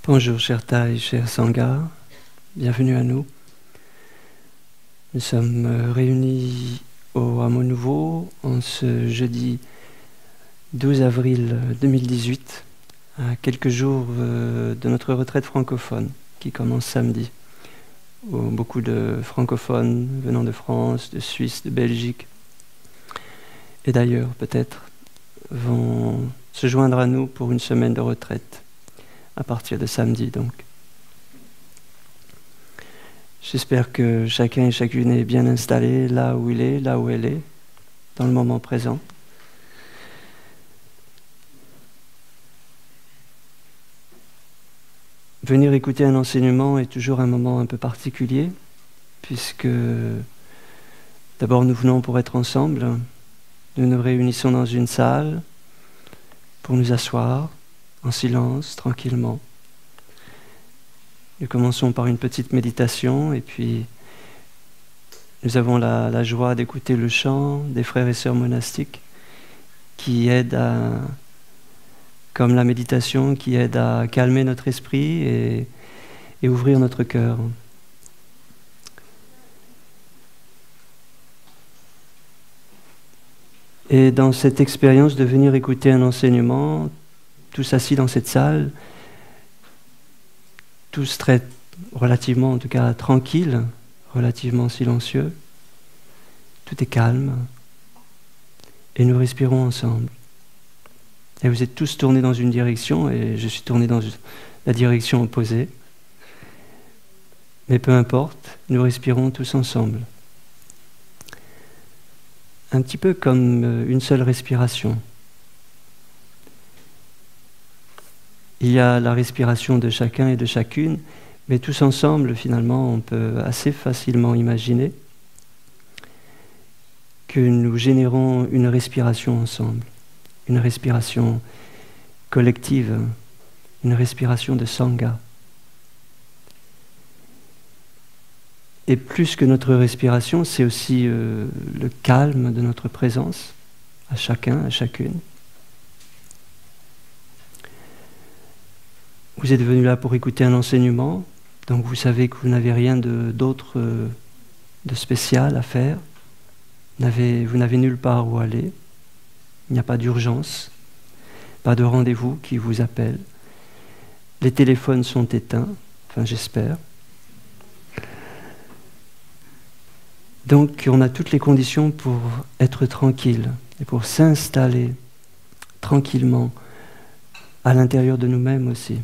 Bonjour chers Thaï, chers Sangha, bienvenue à nous. Nous sommes réunis au Hameau Nouveau en ce jeudi 12 avril 2018, à quelques jours de notre retraite francophone qui commence samedi, où beaucoup de francophones venant de France, de Suisse, de Belgique et d'ailleurs peut-être vont se joindre à nous pour une semaine de retraite. À partir de samedi, donc. J'espère que chacun et chacune est bien installé là où il est, là où elle est, dans le moment présent. Venir écouter un enseignement est toujours un moment un peu particulier, puisque d'abord nous venons pour être ensemble, nous nous réunissons dans une salle pour nous asseoir, en silence, tranquillement. Nous commençons par une petite méditation et puis nous avons la joie d'écouter le chant des frères et sœurs monastiques qui aident comme la méditation, qui aident à calmer notre esprit et ouvrir notre cœur. Et dans cette expérience de venir écouter un enseignement, tous assis dans cette salle, tous très relativement, en tout cas tranquilles, relativement silencieux. Tout est calme. Et nous respirons ensemble. Et vous êtes tous tournés dans une direction, et je suis tourné dans la direction opposée. Mais peu importe, nous respirons tous ensemble. Un petit peu comme une seule respiration. Il y a la respiration de chacun et de chacune, mais tous ensemble, finalement, on peut assez facilement imaginer que nous générons une respiration ensemble, une respiration collective, une respiration de Sangha. Et plus que notre respiration, c'est aussi le calme de notre présence, à chacun, à chacune. Vous êtes venu là pour écouter un enseignement, donc vous savez que vous n'avez rien d'autre de spécial à faire. Vous n'avez nulle part où aller. Il n'y a pas d'urgence, pas de rendez-vous qui vous appelle. Les téléphones sont éteints, enfin j'espère. Donc on a toutes les conditions pour être tranquille et pour s'installer tranquillement à l'intérieur de nous-mêmes aussi.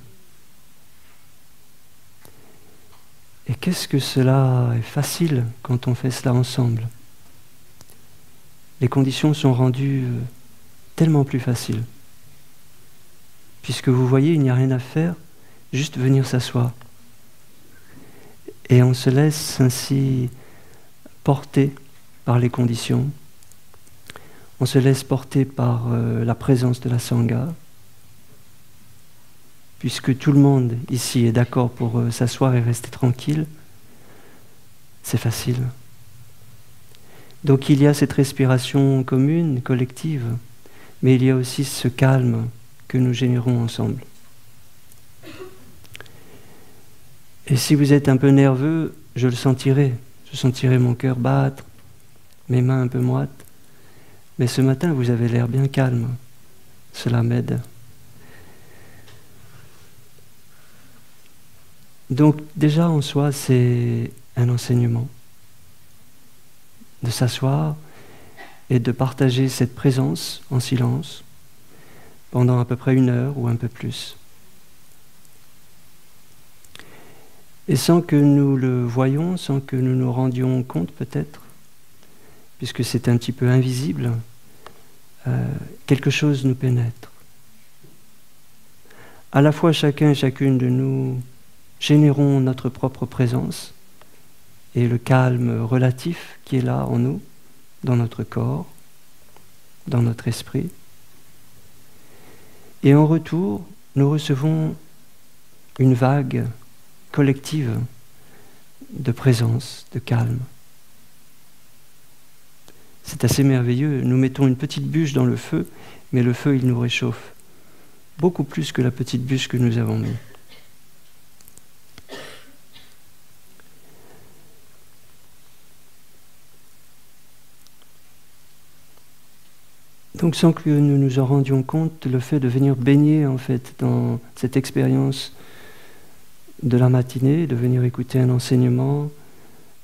Et qu'est-ce que cela est facile quand on fait cela ensemble. Les conditions sont rendues tellement plus faciles. Puisque vous voyez, il n'y a rien à faire, juste venir s'asseoir. Et on se laisse ainsi porter par les conditions. On se laisse porter par la présence de la Sangha. Puisque tout le monde ici est d'accord pour s'asseoir et rester tranquille, c'est facile. Donc il y a cette respiration commune, collective, mais il y a aussi ce calme que nous générons ensemble. Et si vous êtes un peu nerveux, je le sentirai. Je sentirai mon cœur battre, mes mains un peu moites. Mais ce matin, vous avez l'air bien calme. Cela m'aide. Donc déjà en soi, c'est un enseignement. De s'asseoir et de partager cette présence en silence pendant à peu près 1 heure ou un peu plus. Et sans que nous le voyions, sans que nous nous rendions compte peut-être, puisque c'est un petit peu invisible, quelque chose nous pénètre. À la fois chacun et chacune de nous générons notre propre présence et le calme relatif qui est là en nous, dans notre corps, dans notre esprit. Et en retour, nous recevons une vague collective de présence, de calme. C'est assez merveilleux. Nous mettons une petite bûche dans le feu, mais le feu, il nous réchauffe. Beaucoup plus que la petite bûche que nous avons mise. Donc sans que nous nous en rendions compte, le fait de venir baigner en fait dans cette expérience de la matinée, de venir écouter un enseignement,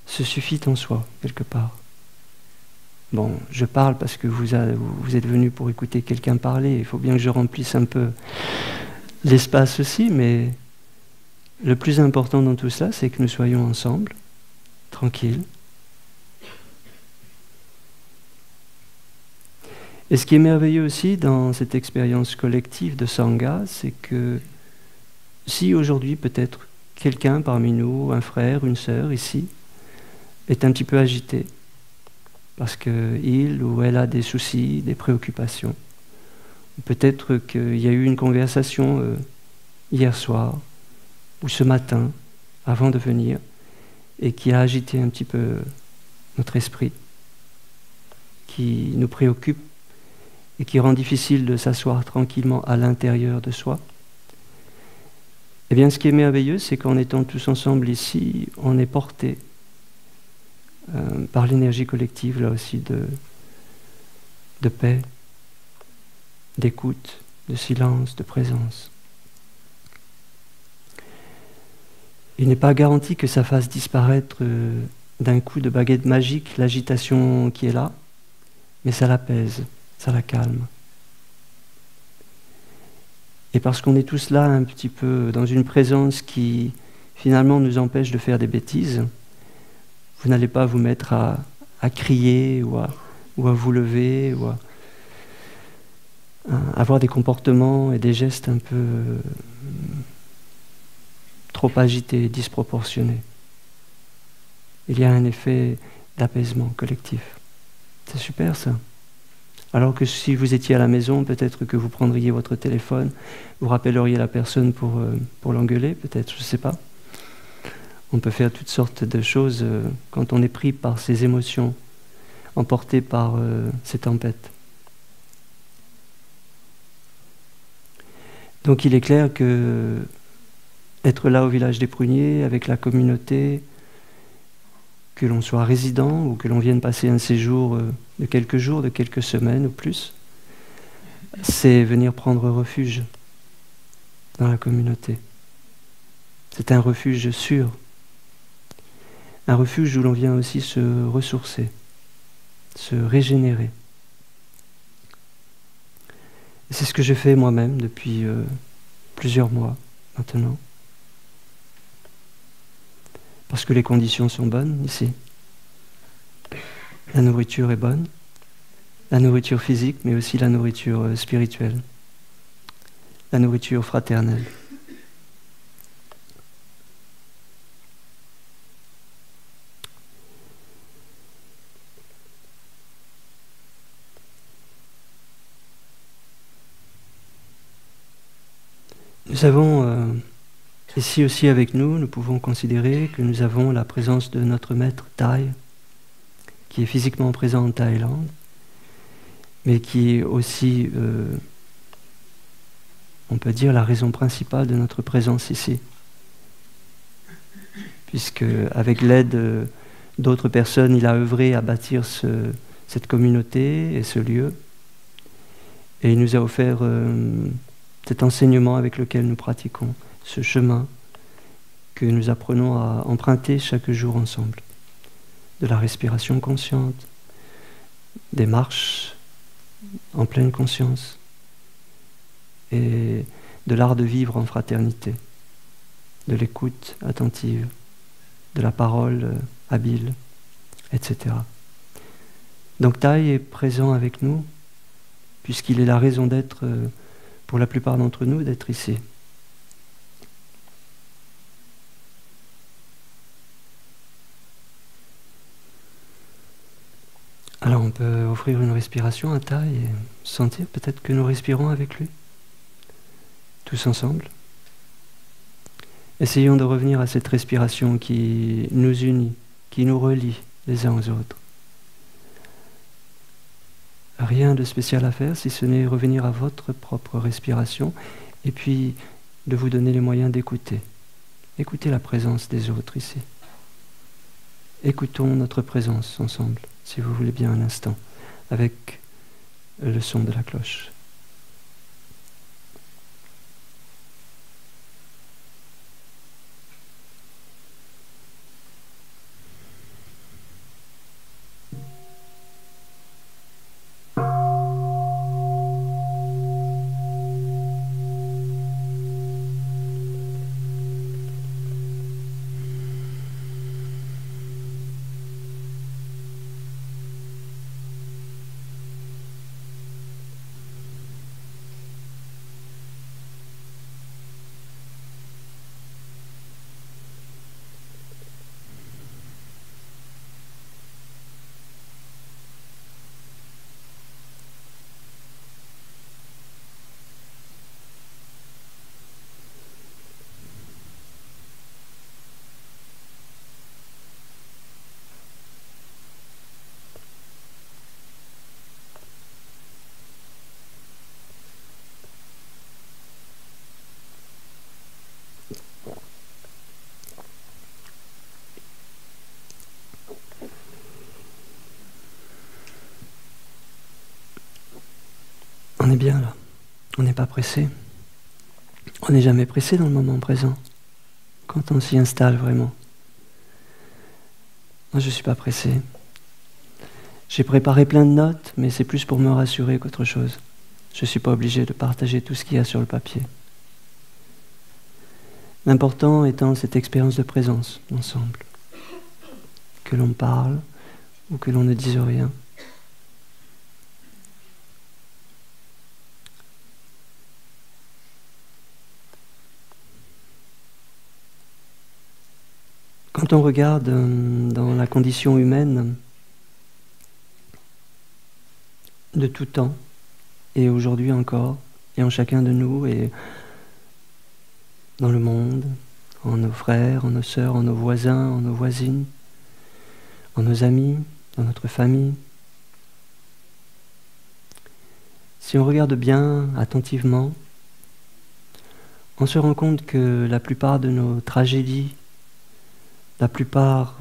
se suffit en soi, quelque part. Bon, je parle parce que vous êtes venus pour écouter quelqu'un parler, il faut bien que je remplisse un peu l'espace aussi, mais le plus important dans tout cela, c'est que nous soyons ensemble, tranquilles. Et ce qui est merveilleux aussi dans cette expérience collective de Sangha, c'est que si aujourd'hui peut-être quelqu'un parmi nous, un frère, une sœur ici, est un petit peu agité, parce qu'il ou elle a des soucis, des préoccupations, peut-être qu'il y a eu une conversation hier soir, ou ce matin, avant de venir, et qui a agité un petit peu notre esprit, qui nous préoccupe, et qui rend difficile de s'asseoir tranquillement à l'intérieur de soi, eh bien ce qui est merveilleux, c'est qu'en étant tous ensemble ici, on est porté par l'énergie collective, là aussi, de paix, d'écoute, de silence, de présence. Il n'est pas garanti que ça fasse disparaître d'un coup de baguette magique l'agitation qui est là, mais ça l'apaise. Ça la calme. Et parce qu'on est tous là un petit peu dans une présence qui finalement nous empêche de faire des bêtises, vous n'allez pas vous mettre à crier ou à vous lever ou à avoir des comportements et des gestes un peu trop agités, disproportionnés. Il y a un effet d'apaisement collectif. C'est super ça. Alors que si vous étiez à la maison, peut-être que vous prendriez votre téléphone, vous rappelleriez la personne pour l'engueuler, peut-être, je ne sais pas. On peut faire toutes sortes de choses quand on est pris par ces émotions, emporté par ces tempêtes. Donc il est clair que être là au village des Pruniers, avec la communauté, que l'on soit résident ou que l'on vienne passer un séjour de quelques semaines ou plus, c'est venir prendre refuge dans la communauté. C'est un refuge sûr, un refuge où l'on vient aussi se ressourcer, se régénérer. Et c'est ce que je fais moi-même depuis plusieurs mois maintenant. Parce que les conditions sont bonnes ici. La nourriture est bonne, la nourriture physique, mais aussi la nourriture spirituelle, la nourriture fraternelle. Nous avons ici aussi avec nous, nous pouvons considérer que nous avons la présence de notre maître Thai, qui est physiquement présent en Thaïlande, mais qui est aussi, on peut dire, la raison principale de notre présence ici. Puisque avec l'aide d'autres personnes, il a œuvré à bâtir cette communauté et ce lieu, et il nous a offert cet enseignement avec lequel nous pratiquons, ce chemin que nous apprenons à emprunter chaque jour ensemble. De la respiration consciente, des marches en pleine conscience et de l'art de vivre en fraternité, de l'écoute attentive, de la parole habile, etc. Donc Thaï est présent avec nous puisqu'il est la raison d'être pour la plupart d'entre nous d'être ici. Alors on peut offrir une respiration à Thaï et sentir peut-être que nous respirons avec lui, tous ensemble. Essayons de revenir à cette respiration qui nous unit, qui nous relie les uns aux autres. Rien de spécial à faire si ce n'est revenir à votre propre respiration et puis de vous donner les moyens d'écouter. Écoutez la présence des autres ici. Écoutons notre présence ensemble, si vous voulez bien un instant, avec le son de la cloche. On est bien là, on n'est pas pressé. On n'est jamais pressé dans le moment présent, quand on s'y installe vraiment. Moi, je ne suis pas pressé. J'ai préparé plein de notes, mais c'est plus pour me rassurer qu'autre chose. Je ne suis pas obligé de partager tout ce qu'il y a sur le papier. L'important étant cette expérience de présence ensemble. Que l'on parle ou que l'on ne dise rien. Quand on regarde dans la condition humaine de tout temps, et aujourd'hui encore, et en chacun de nous, et dans le monde, en nos frères, en nos sœurs, en nos voisins, en nos voisines, en nos amis, dans notre famille, si on regarde bien, attentivement, on se rend compte que la plupart de nos tragédies, la plupart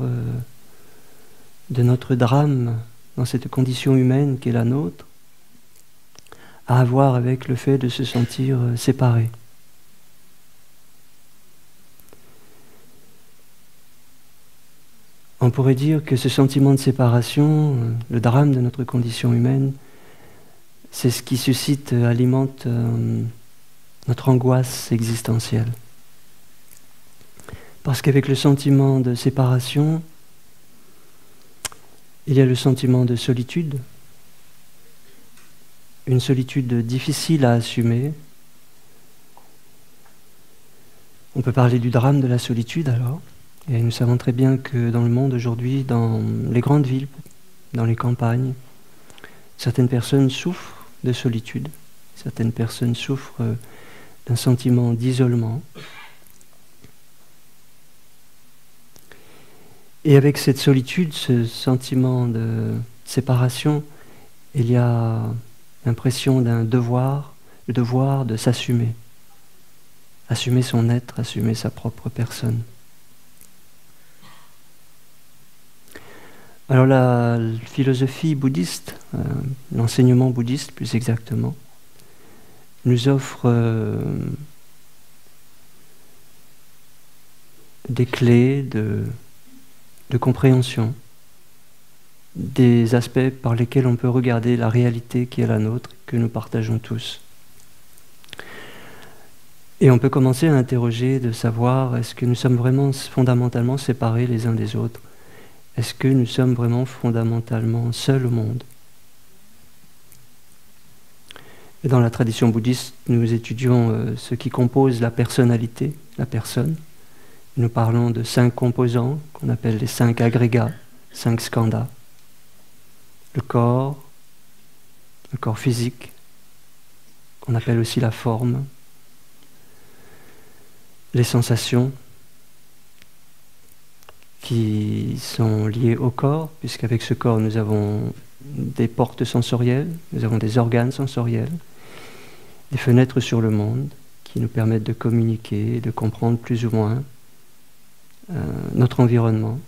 de notre drame dans cette condition humaine qui est la nôtre, a à voir avec le fait de se sentir séparé. On pourrait dire que ce sentiment de séparation, le drame de notre condition humaine, c'est ce qui suscite, alimente notre angoisse existentielle. Parce qu'avec le sentiment de séparation, il y a le sentiment de solitude, une solitude difficile à assumer. On peut parler du drame de la solitude alors, et nous savons très bien que dans le monde aujourd'hui, dans les grandes villes, dans les campagnes, certaines personnes souffrent de solitude, certaines personnes souffrent d'un sentiment d'isolement. Et avec cette solitude, ce sentiment de séparation, il y a l'impression d'un devoir, le devoir de s'assumer. Assumer son être, assumer sa propre personne. Alors la philosophie bouddhiste, l'enseignement bouddhiste plus exactement, nous offre des clés de compréhension, des aspects par lesquels on peut regarder la réalité qui est la nôtre, que nous partageons tous. Et on peut commencer à interroger, de savoir, est-ce que nous sommes vraiment fondamentalement séparés les uns des autres? Est-ce que nous sommes vraiment fondamentalement seuls au monde? Et dans la tradition bouddhiste, nous étudions ce qui compose la personnalité, la personne. Nous parlons de 5 composants qu'on appelle les 5 agrégats, 5 skandhas. Le corps physique, qu'on appelle aussi la forme. Les sensations qui sont liées au corps, puisqu'avec ce corps nous avons des portes sensorielles, nous avons des organes sensoriels, des fenêtres sur le monde qui nous permettent de communiquer, de comprendre plus ou moins notre environnement.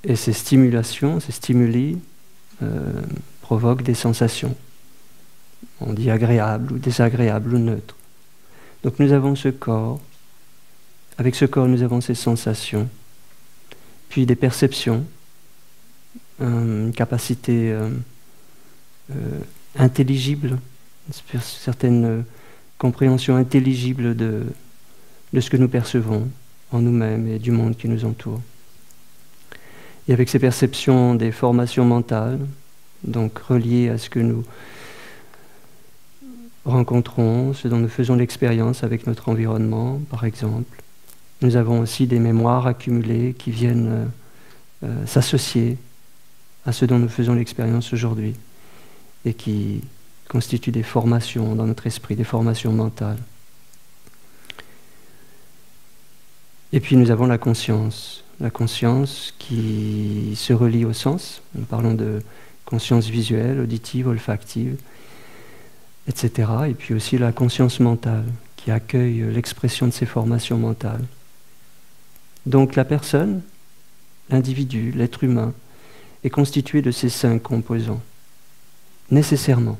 Et ces stimulations, ces stimuli provoque des sensations. On dit agréable ou désagréable ou neutre. Donc nous avons ce corps. Avec ce corps, nous avons ces sensations. Puis des perceptions, une capacité intelligible, une certaine compréhension intelligible de ce que nous percevons en nous-mêmes et du monde qui nous entoure. Et avec ces perceptions, des formations mentales, donc reliées à ce que nous rencontrons, ce dont nous faisons l'expérience avec notre environnement, par exemple. Nous avons aussi des mémoires accumulées qui viennent s'associer à ce dont nous faisons l'expérience aujourd'hui et qui constituent des formations dans notre esprit, des formations mentales. Et puis nous avons la conscience qui se relie au sens. Nous parlons de conscience visuelle, auditive, olfactive, etc. Et puis aussi la conscience mentale qui accueille l'expression de ces formations mentales. Donc la personne, l'individu, l'être humain, est constitué de ces 5 composants, nécessairement.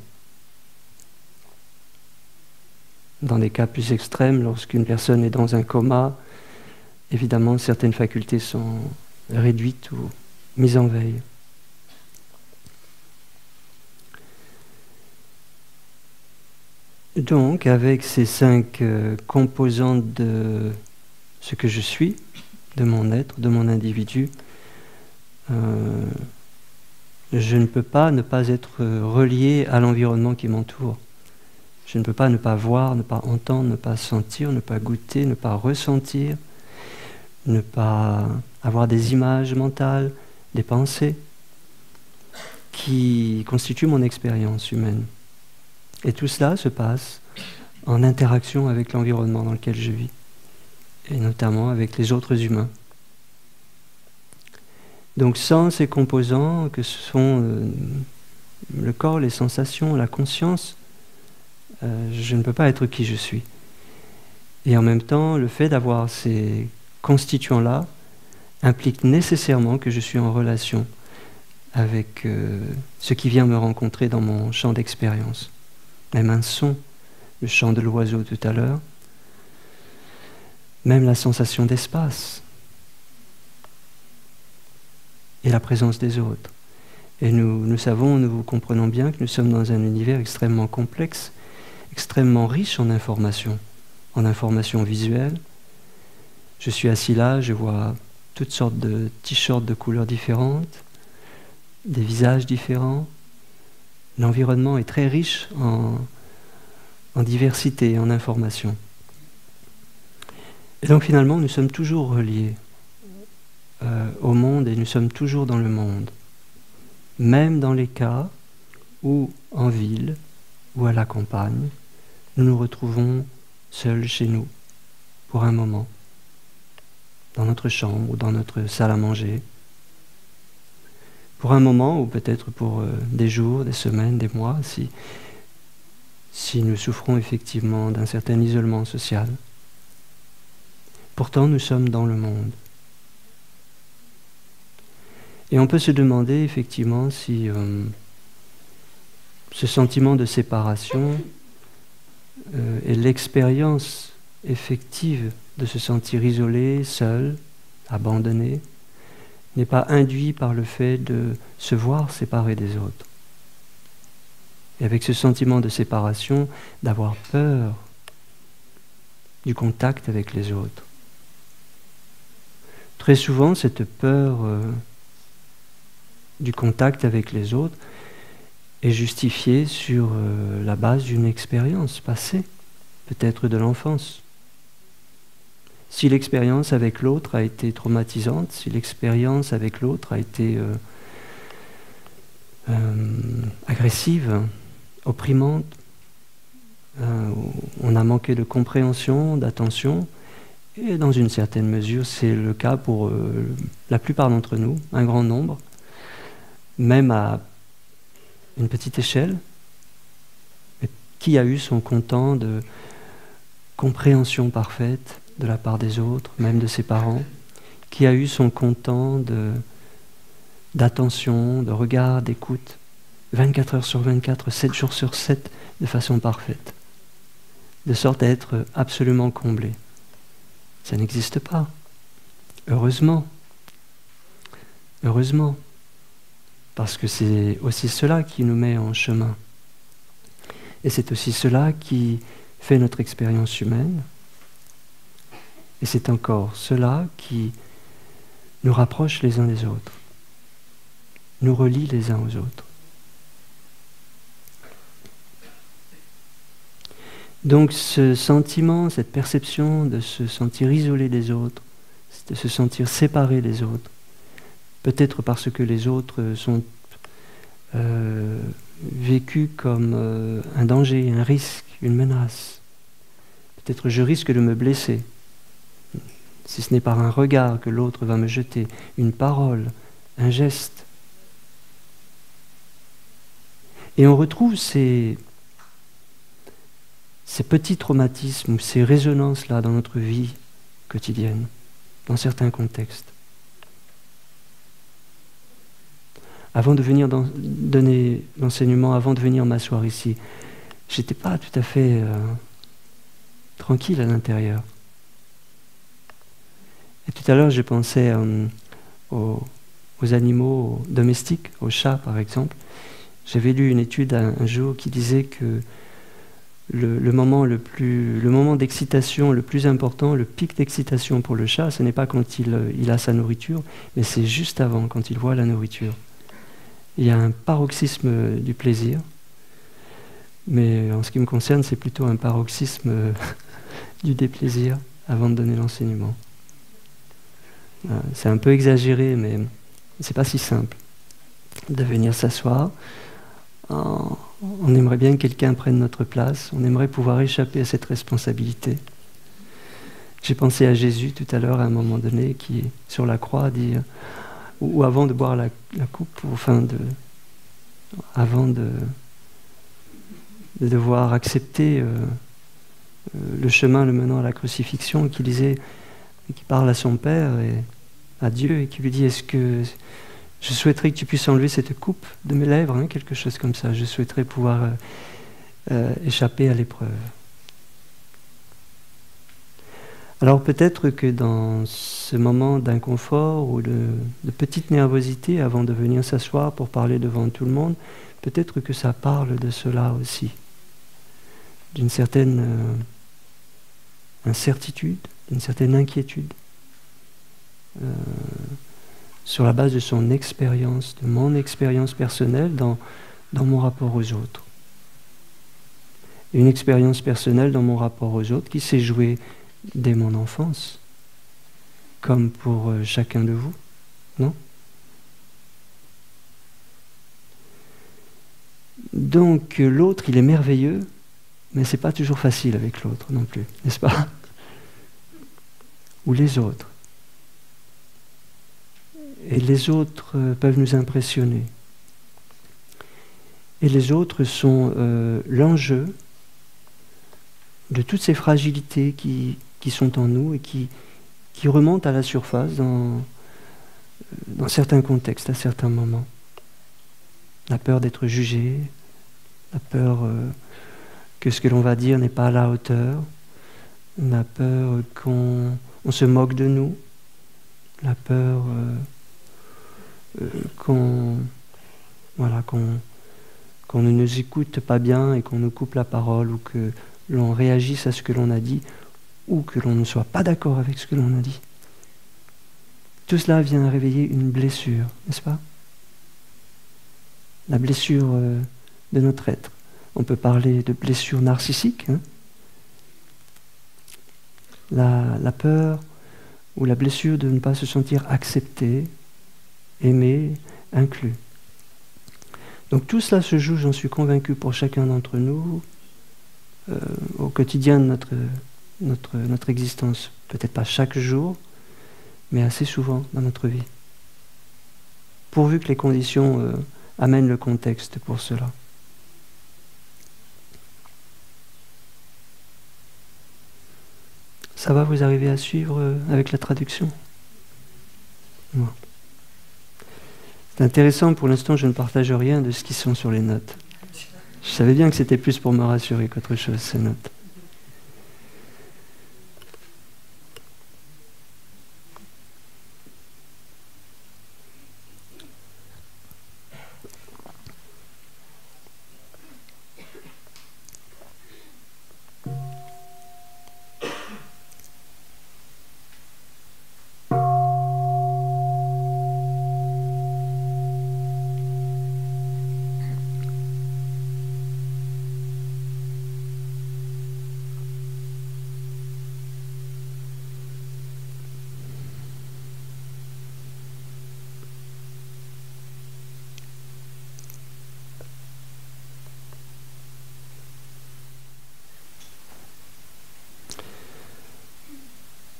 Dans des cas plus extrêmes, lorsqu'une personne est dans un coma, évidemment, certaines facultés sont réduites ou mises en veille. Donc, avec ces 5 composantes de ce que je suis, de mon être, de mon individu, je ne peux pas ne pas être relié à l'environnement qui m'entoure. Je ne peux pas ne pas voir, ne pas entendre, ne pas sentir, ne pas goûter, ne pas ressentir, ne pas avoir des images mentales, des pensées qui constituent mon expérience humaine. Et tout cela se passe en interaction avec l'environnement dans lequel je vis, et notamment avec les autres humains. Donc sans ces composants que ce sont le corps, les sensations, la conscience, je ne peux pas être qui je suis. Et en même temps, le fait d'avoir ces constituants-là implique nécessairement que je suis en relation avec ce qui vient me rencontrer dans mon champ d'expérience. Même un son, le chant de l'oiseau tout à l'heure, même la sensation d'espace et la présence des autres. Et nous savons, nous comprenons bien que nous sommes dans un univers extrêmement complexe, extrêmement riche en informations visuelles. Je suis assis là, je vois toutes sortes de t-shirts de couleurs différentes, des visages différents. L'environnement est très riche en diversité, en informations. Et donc finalement, nous sommes toujours reliés au monde et nous sommes toujours dans le monde. Même dans les cas où, en ville ou à la campagne, nous nous retrouvons seuls chez nous pour un moment, dans notre chambre ou dans notre salle à manger, pour un moment ou peut-être pour des jours, des semaines, des mois, si nous souffrons effectivement d'un certain isolement social. Pourtant, nous sommes dans le monde. Et on peut se demander effectivement si ce sentiment de séparation et l'expérience effective de se sentir isolé, seul, abandonné, n'est pas induit par le fait de se voir séparé des autres. Et avec ce sentiment de séparation, d'avoir peur du contact avec les autres. Très souvent, cette peur du contact avec les autres est justifiée sur la base d'une expérience passée, peut-être de l'enfance. Si l'expérience avec l'autre a été traumatisante, si l'expérience avec l'autre a été agressive, opprimante, on a manqué de compréhension, d'attention, et dans une certaine mesure, c'est le cas pour la plupart d'entre nous, un grand nombre, même à une petite échelle, qui a eu son content de compréhension parfaite de la part des autres, même de ses parents, qui a eu son content d'attention, de regard, d'écoute 24 heures sur 24, 7 jours sur 7, de façon parfaite, de sorte à être absolument comblé. Ça n'existe pas. Heureusement. Heureusement. Parce que c'est aussi cela qui nous met en chemin. Et c'est aussi cela qui fait notre expérience humaine. Et c'est encore cela qui nous rapproche les uns des autres, nous relie les uns aux autres. Donc ce sentiment, cette perception de se sentir isolé des autres, de se sentir séparé des autres, peut-être parce que les autres sont vécus comme un danger, un risque, une menace. Peut-être je risque de me blesser, si ce n'est par un regard que l'autre va me jeter, une parole, un geste. Et on retrouve ces petits traumatismes, ces résonances-là dans notre vie quotidienne, dans certains contextes. Avant de venir donner l'enseignement, avant de venir m'asseoir ici, j'étais pas tout à fait tranquille à l'intérieur. Et tout à l'heure, je pensais aux animaux domestiques, aux chats par exemple. J'avais lu une étude un jour qui disait que le moment d'excitation le plus important, le pic d'excitation pour le chat, ce n'est pas quand il a sa nourriture, mais c'est juste avant, quand il voit la nourriture. Il y a un paroxysme du plaisir, mais en ce qui me concerne, c'est plutôt un paroxysme du déplaisir avant de donner l'enseignement. C'est un peu exagéré, mais c'est pas si simple de venir s'asseoir. On aimerait bien que quelqu'un prenne notre place, on aimerait pouvoir échapper à cette responsabilité. J'ai pensé à Jésus tout à l'heure, à un moment donné, qui, sur la croix, dit, ou avant de boire la coupe, avant de devoir accepter le chemin le menant à la crucifixion, qui parle à son Père et à Dieu, et qui lui dit, est-ce que je souhaiterais que tu puisses enlever cette coupe de mes lèvres, hein, quelque chose comme ça. Je souhaiterais pouvoir échapper à l'épreuve. Alors peut-être que dans ce moment d'inconfort ou de petite nervosité avant de venir s'asseoir pour parler devant tout le monde, peut-être que ça parle de cela aussi, d'une certaine incertitude, d'une certaine inquiétude, sur la base de son expérience, de mon expérience personnelle dans mon rapport aux autres. Une expérience personnelle dans mon rapport aux autres qui s'est jouée dès mon enfance, comme pour chacun de vous, non? Donc l'autre, il est merveilleux, mais c'est pas toujours facile avec l'autre non plus, n'est-ce pas? Ou les autres. Et les autres peuvent nous impressionner. Et les autres sont l'enjeu de toutes ces fragilités qui sont en nous et qui remontent à la surface dans certains contextes, à certains moments. La peur d'être jugé, la peur que ce que l'on va dire n'est pas à la hauteur, la peur qu'on se moque de nous, la peur qu'on ne nous écoute pas bien et qu'on nous coupe la parole, ou que l'on réagisse à ce que l'on a dit, ou que l'on ne soit pas d'accord avec ce que l'on a dit. Tout cela vient réveiller une blessure, n'est-ce pas? La blessure de notre être. On peut parler de blessure narcissique, hein? La peur ou la blessure de ne pas se sentir accepté, aimé, inclus. Donc tout cela se joue, j'en suis convaincu, pour chacun d'entre nous, au quotidien de notre existence. Peut-être pas chaque jour, mais assez souvent dans notre vie. Pourvu que les conditions amènent le contexte pour cela. Ça va, vous arriver à suivre avec la traduction? Ouais. C'est intéressant, pour l'instant, je ne partage rien de ce qui sont sur les notes. Je savais bien que c'était plus pour me rassurer qu'autre chose, ces notes.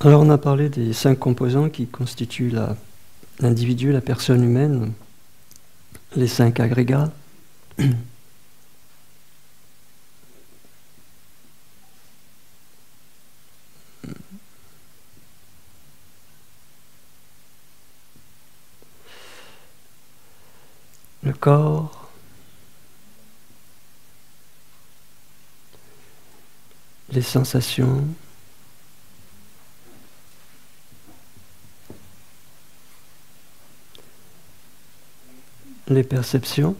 Alors on a parlé des 5 composants qui constituent l'individu, la personne humaine, les 5 agrégats. Le corps, les sensations, les perceptions,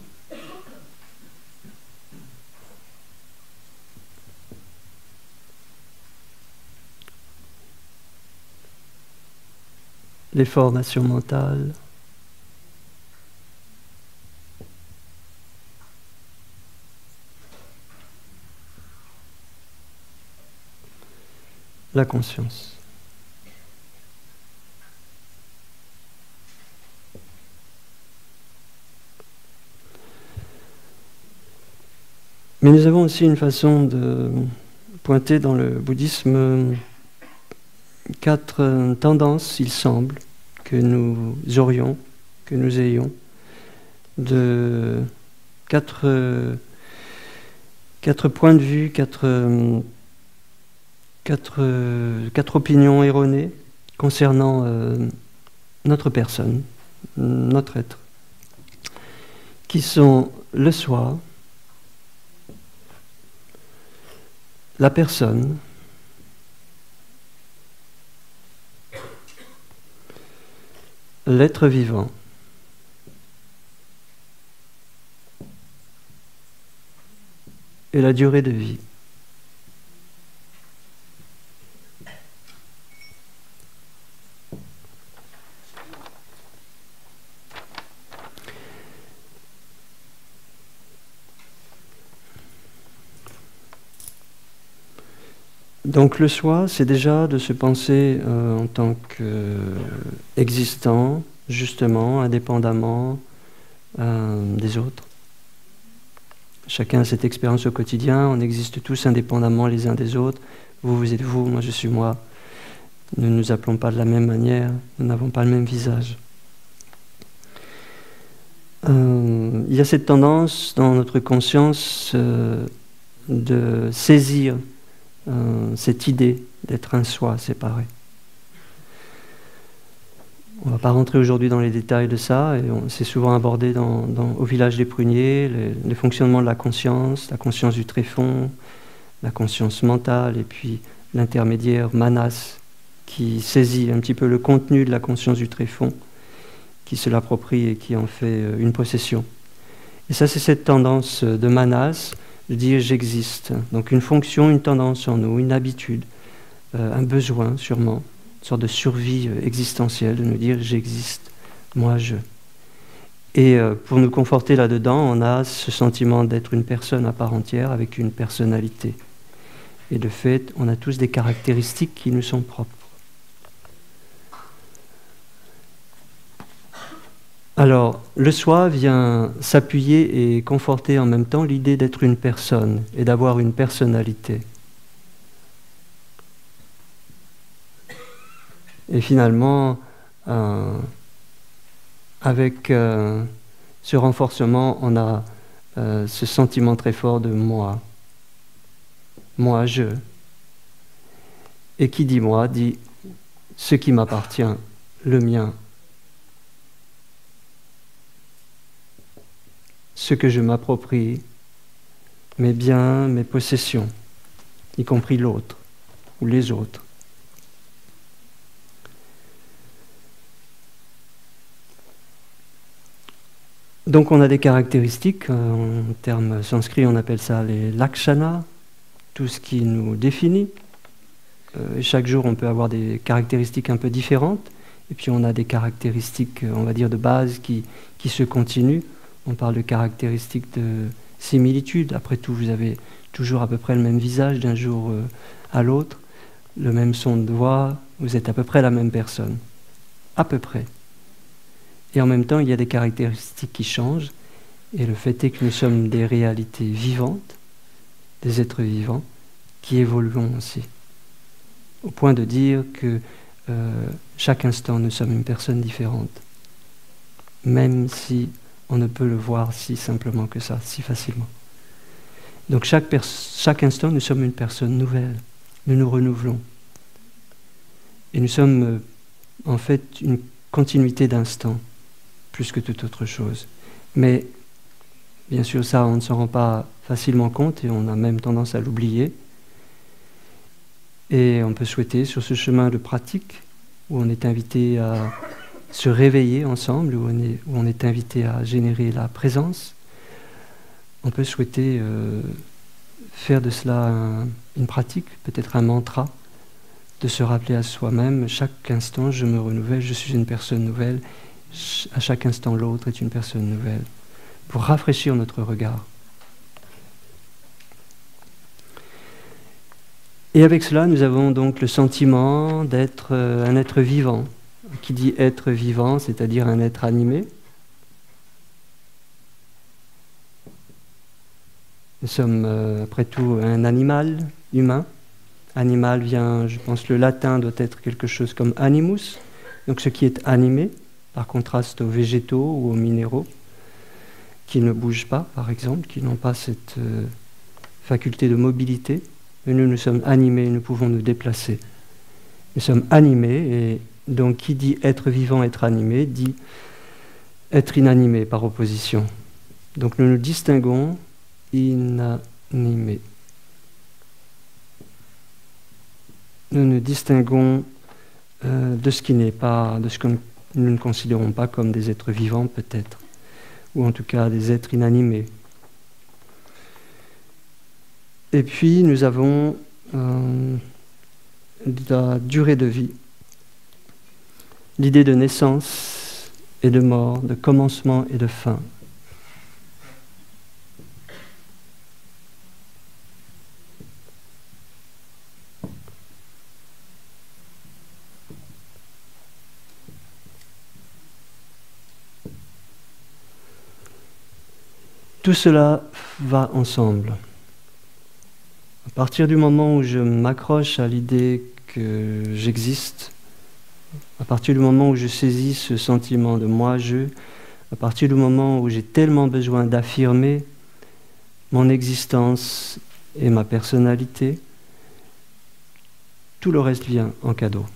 les formations mentales, la conscience. Mais nous avons aussi une façon de pointer dans le bouddhisme 4 tendances, il semble, que nous aurions, que nous ayons, de 4 points de vue, 4 opinions erronées concernant notre personne, notre être, qui sont le soi, la personne, l'être vivant, et la durée de vie. Donc le soi, c'est déjà de se penser en tant qu'existant, justement, indépendamment des autres. Chacun a cette expérience au quotidien, on existe tous indépendamment les uns des autres. Vous, vous êtes vous, moi je suis moi. Nous ne nous appelons pas de la même manière, nous n'avons pas le même visage. Il y a cette tendance dans notre conscience de saisir cette idée d'être un soi séparé. On ne va pas rentrer aujourd'hui dans les détails de ça, et c'est souvent abordé au village des pruniers, les fonctionnements de la conscience du tréfonds, la conscience mentale, et puis l'intermédiaire manas, qui saisit un petit peu le contenu de la conscience du tréfonds, qui se l'approprie et qui en fait une possession. Et ça, c'est cette tendance de manas, de dire j'existe. Donc une fonction, une tendance en nous, une habitude, un besoin sûrement, une sorte de survie existentielle, de nous dire j'existe, moi je. Et pour nous conforter là-dedans, on a ce sentiment d'être une personne à part entière avec une personnalité. Et de fait, on a tous des caractéristiques qui nous sont propres. Alors, le soi vient s'appuyer et conforter en même temps l'idée d'être une personne et d'avoir une personnalité. Et finalement, avec ce renforcement, on a ce sentiment très fort de moi. Moi, je. Et qui dit moi, dit ce qui m'appartient, le mien. ce que je m'approprie, mes biens, mes possessions, y compris l'autre ou les autres. Donc on a des caractéristiques, en termes sanskrits on appelle ça les lakshanas, tout ce qui nous définit. Et chaque jour on peut avoir des caractéristiques un peu différentes, et puis on a des caractéristiques, on va dire, de base qui se continuent. On parle de caractéristiques de similitude. Après tout, vous avez toujours à peu près le même visage d'un jour à l'autre, le même son de voix, vous êtes à peu près la même personne. À peu près. Et en même temps, il y a des caractéristiques qui changent, et le fait est que nous sommes des réalités vivantes, des êtres vivants, qui évoluons aussi. Au point de dire que chaque instant, nous sommes une personne différente. Même si on ne peut le voir si simplement que ça, si facilement. Donc chaque instant, nous sommes une personne nouvelle. Nous nous renouvelons. Et nous sommes en fait une continuité d'instants, plus que toute autre chose. Mais bien sûr, ça, on ne s'en rend pas facilement compte et on a même tendance à l'oublier. Et on peut souhaiter, sur ce chemin de pratique, où on est invité à se réveiller ensemble, où on est invité à générer la présence, on peut souhaiter faire de cela une pratique, peut-être un mantra, de se rappeler à soi-même, chaque instant je me renouvelle, je suis une personne nouvelle, à chaque instant l'autre est une personne nouvelle, pour rafraîchir notre regard. Et avec cela, nous avons donc le sentiment d'être un être vivant. Qui dit être vivant, c'est-à-dire un être animé. Nous sommes, après tout, un animal humain. Animal vient, je pense, le latin doit être quelque chose comme animus, donc ce qui est animé, par contraste aux végétaux ou aux minéraux, qui ne bougent pas, par exemple, qui n'ont pas cette faculté de mobilité. Mais nous sommes animés, nous pouvons nous déplacer. Nous sommes animés, et donc qui dit être vivant, être animé, dit être inanimé par opposition. Donc nous nous distinguons inanimés. Nous nous distinguons de ce qui n'est pas, de ce que nous ne considérons pas comme des êtres vivants peut-être, ou en tout cas des êtres inanimés. Et puis nous avons la durée de vie, l'idée de naissance et de mort, de commencement et de fin. Tout cela va ensemble. À partir du moment où je m'accroche à l'idée que j'existe, à partir du moment où je saisis ce sentiment de moi-je, à partir du moment où j'ai tellement besoin d'affirmer mon existence et ma personnalité, tout le reste vient en cadeau.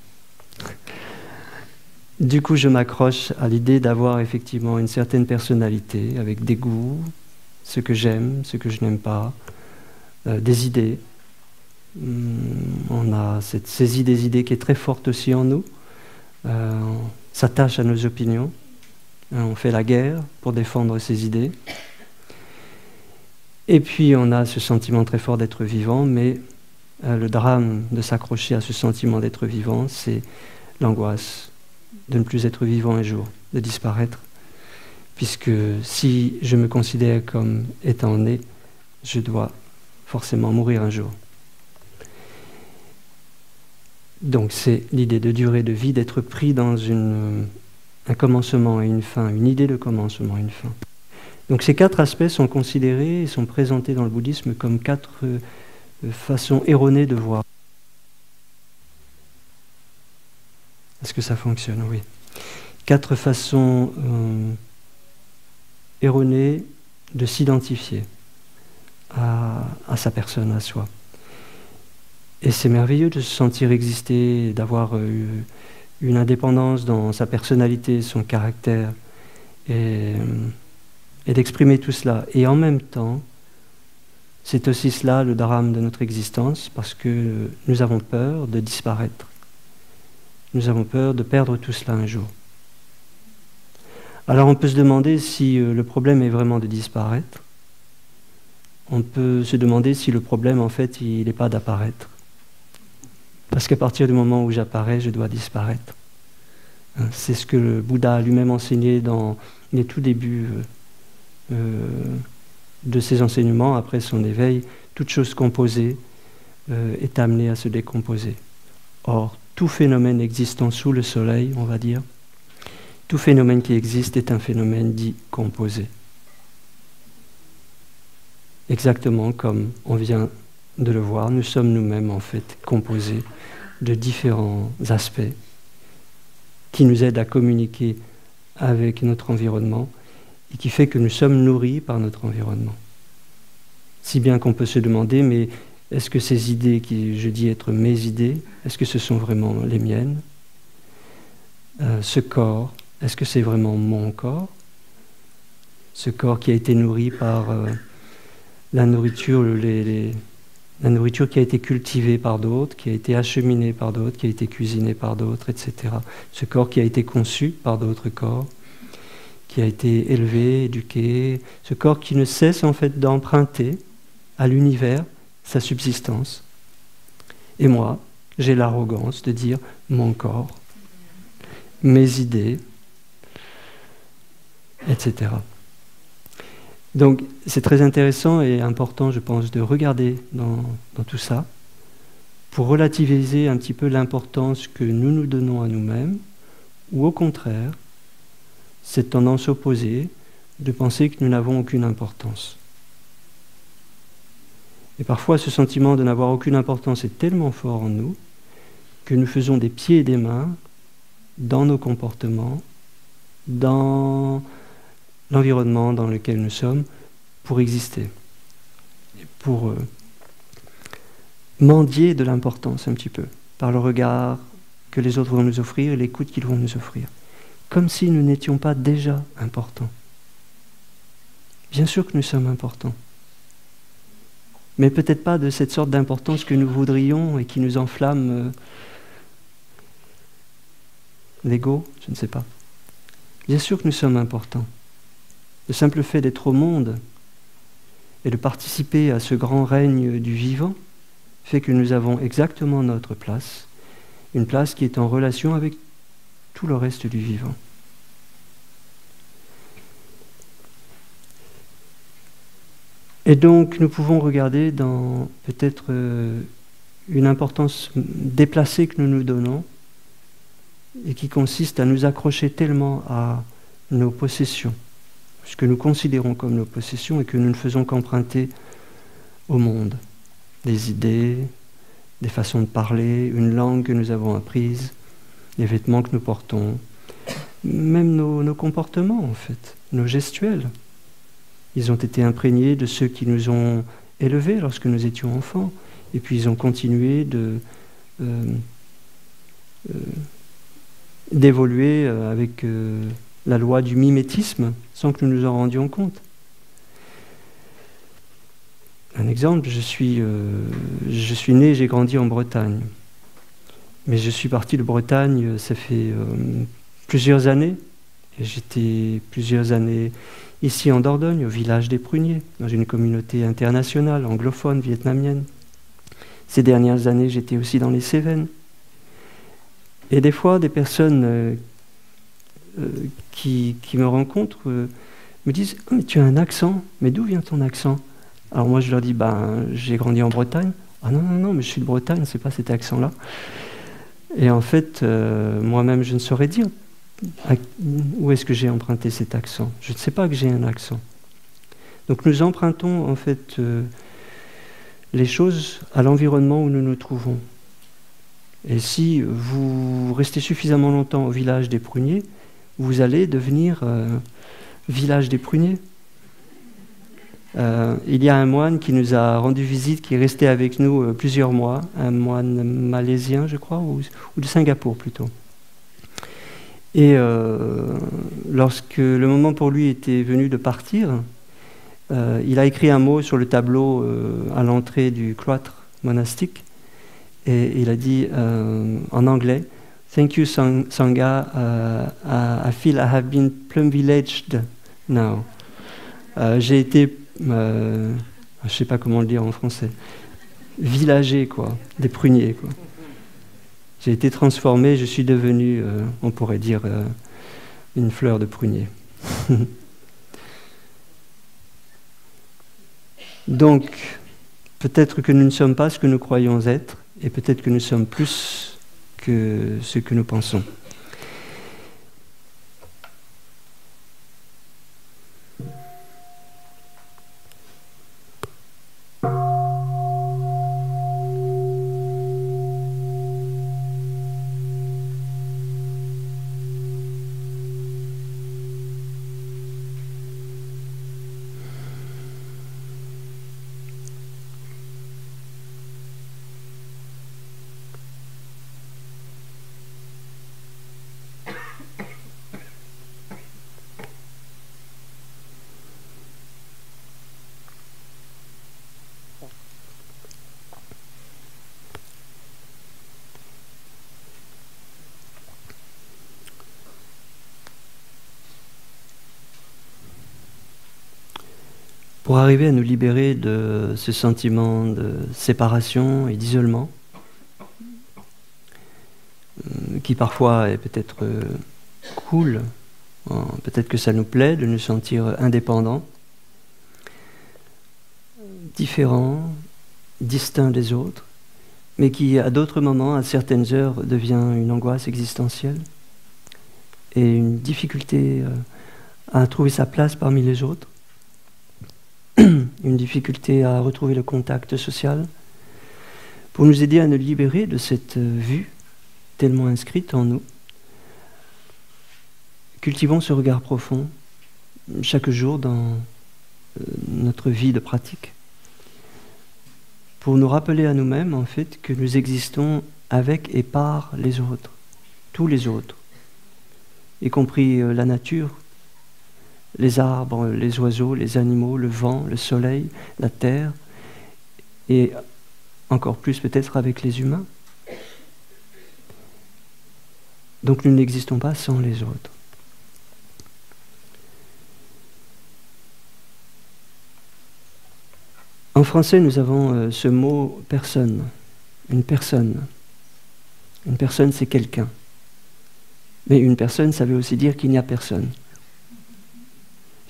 Du coup, je m'accroche à l'idée d'avoir effectivement une certaine personnalité, avec des goûts, ce que j'aime, ce que je n'aime pas, des idées. On a cette saisie des idées qui est très forte aussi en nous. On s'attache à nos opinions. On fait la guerre pour défendre ces idées. Et puis on a ce sentiment très fort d'être vivant, mais le drame de s'accrocher à ce sentiment d'être vivant, c'est l'angoisse de ne plus être vivant un jour, de disparaître. Puisque si je me considère comme étant né, je dois forcément mourir un jour. Donc c'est l'idée de durée de vie, d'être pris dans un commencement et une fin, une idée de commencement et une fin. Donc ces 4 aspects sont considérés et sont présentés dans le bouddhisme comme 4 façons erronées de voir. Est-ce que ça fonctionne? Oui. 4 façons erronées de s'identifier à sa personne, à soi. Et c'est merveilleux de se sentir exister, d'avoir une indépendance dans sa personnalité, son caractère, et et d'exprimer tout cela. Et en même temps, c'est aussi cela le drame de notre existence, parce que nous avons peur de disparaître. Nous avons peur de perdre tout cela un jour. Alors on peut se demander si le problème est vraiment de disparaître. On peut se demander si le problème, en fait, il n'est pas d'apparaître. Parce qu'à partir du moment où j'apparais, je dois disparaître. C'est ce que le Bouddha a lui-même enseigné dans les tout débuts de ses enseignements, après son éveil. Toute chose composée est amenée à se décomposer. Or, tout phénomène existant sous le soleil, on va dire, tout phénomène qui existe est un phénomène dit composé. Exactement comme on vient de le voir, nous sommes nous-mêmes en fait composés de différents aspects qui nous aident à communiquer avec notre environnement et qui fait que nous sommes nourris par notre environnement. Si bien qu'on peut se demander, mais est-ce que ces idées qui je dis être mes idées, est-ce que ce sont vraiment les miennes? Ce corps, est-ce que c'est vraiment mon corps? Ce corps qui a été nourri par la nourriture, la nourriture qui a été cultivée par d'autres, qui a été acheminée par d'autres, qui a été cuisinée par d'autres, etc. Ce corps qui a été conçu par d'autres corps, qui a été élevé, éduqué, ce corps qui ne cesse en fait d'emprunter à l'univers sa subsistance. Et moi, j'ai l'arrogance de dire mon corps, mes idées, etc. Donc c'est très intéressant et important, je pense, de regarder dans tout ça pour relativiser un petit peu l'importance que nous nous donnons à nous-mêmes, ou au contraire, cette tendance opposée de penser que nous n'avons aucune importance. Et parfois, ce sentiment de n'avoir aucune importance est tellement fort en nous que nous faisons des pieds et des mains dans nos comportements, dans l'environnement dans lequel nous sommes, pour exister, et pour mendier de l'importance un petit peu, par le regard que les autres vont nous offrir et l'écoute qu'ils vont nous offrir, comme si nous n'étions pas déjà importants. Bien sûr que nous sommes importants, mais peut-être pas de cette sorte d'importance que nous voudrions et qui nous enflamme l'ego, je ne sais pas. Bien sûr que nous sommes importants. Le simple fait d'être au monde et de participer à ce grand règne du vivant fait que nous avons exactement notre place, une place qui est en relation avec tout le reste du vivant. Et donc nous pouvons regarder dans peut-être une importance déplacée que nous nous donnons et qui consiste à nous accrocher tellement à nos possessions, ce que nous considérons comme nos possessions et que nous ne faisons qu'emprunter au monde. Des idées, des façons de parler, une langue que nous avons apprise, les vêtements que nous portons, même nos comportements en fait, nos gestuels. Ils ont été imprégnés de ceux qui nous ont élevés lorsque nous étions enfants, et puis ils ont continué d'évoluer avec la loi du mimétisme, sans que nous nous en rendions compte. Un exemple, je suis né, j'ai grandi en Bretagne. Mais je suis parti de Bretagne, ça fait plusieurs années. Et j'étais plusieurs années ici en Dordogne, au village des Pruniers, dans une communauté internationale, anglophone, vietnamienne. Ces dernières années, j'étais aussi dans les Cévennes. Et des fois, des personnes qui me rencontrent me disent « Oh, mais tu as un accent, mais d'où vient ton accent ?» Alors moi, je leur dis « Ben, j'ai grandi en Bretagne. »« Ah non, non, non, mais je suis de Bretagne, c'est pas cet accent-là. » Et en fait, moi-même, je ne saurais dire où est-ce que j'ai emprunté cet accent. Je ne sais pas que j'ai un accent. Donc nous empruntons en fait les choses à l'environnement où nous nous trouvons. Et si vous restez suffisamment longtemps au village des Pruniers, vous allez devenir village des Pruniers. Il y a un moine qui nous a rendu visite, qui est resté avec nous plusieurs mois, un moine malaisien, je crois, ou de Singapour plutôt. Et lorsque le moment pour lui était venu de partir, il a écrit un mot sur le tableau à l'entrée du cloître monastique et il a dit en anglais "Thank you, Sangha. I feel I have been plum villaged now." J'ai été, je sais pas comment le dire en français, villagé quoi, des pruniers quoi. J'ai été transformé, je suis devenu, on pourrait dire, une fleur de prunier. Donc, peut-être que nous ne sommes pas ce que nous croyons être, et peut-être que nous sommes plus que ce que nous pensons. Pour arriver à nous libérer de ce sentiment de séparation et d'isolement, qui parfois est peut-être cool, peut-être que ça nous plaît de nous sentir indépendants, différents, distincts des autres, mais qui à d'autres moments, à certaines heures, devient une angoisse existentielle et une difficulté à trouver sa place parmi les autres. Une difficulté à retrouver le contact social, pour nous aider à nous libérer de cette vue tellement inscrite en nous. Cultivons ce regard profond chaque jour dans notre vie de pratique, pour nous rappeler à nous-mêmes en fait que nous existons avec et par les autres, tous les autres, y compris la nature, les arbres, les oiseaux, les animaux, le vent, le soleil, la terre, et encore plus peut-être avec les humains. Donc nous n'existons pas sans les autres. En français, nous avons ce mot « personne », une personne. Une personne, c'est quelqu'un. Mais une personne, ça veut aussi dire qu'il n'y a personne.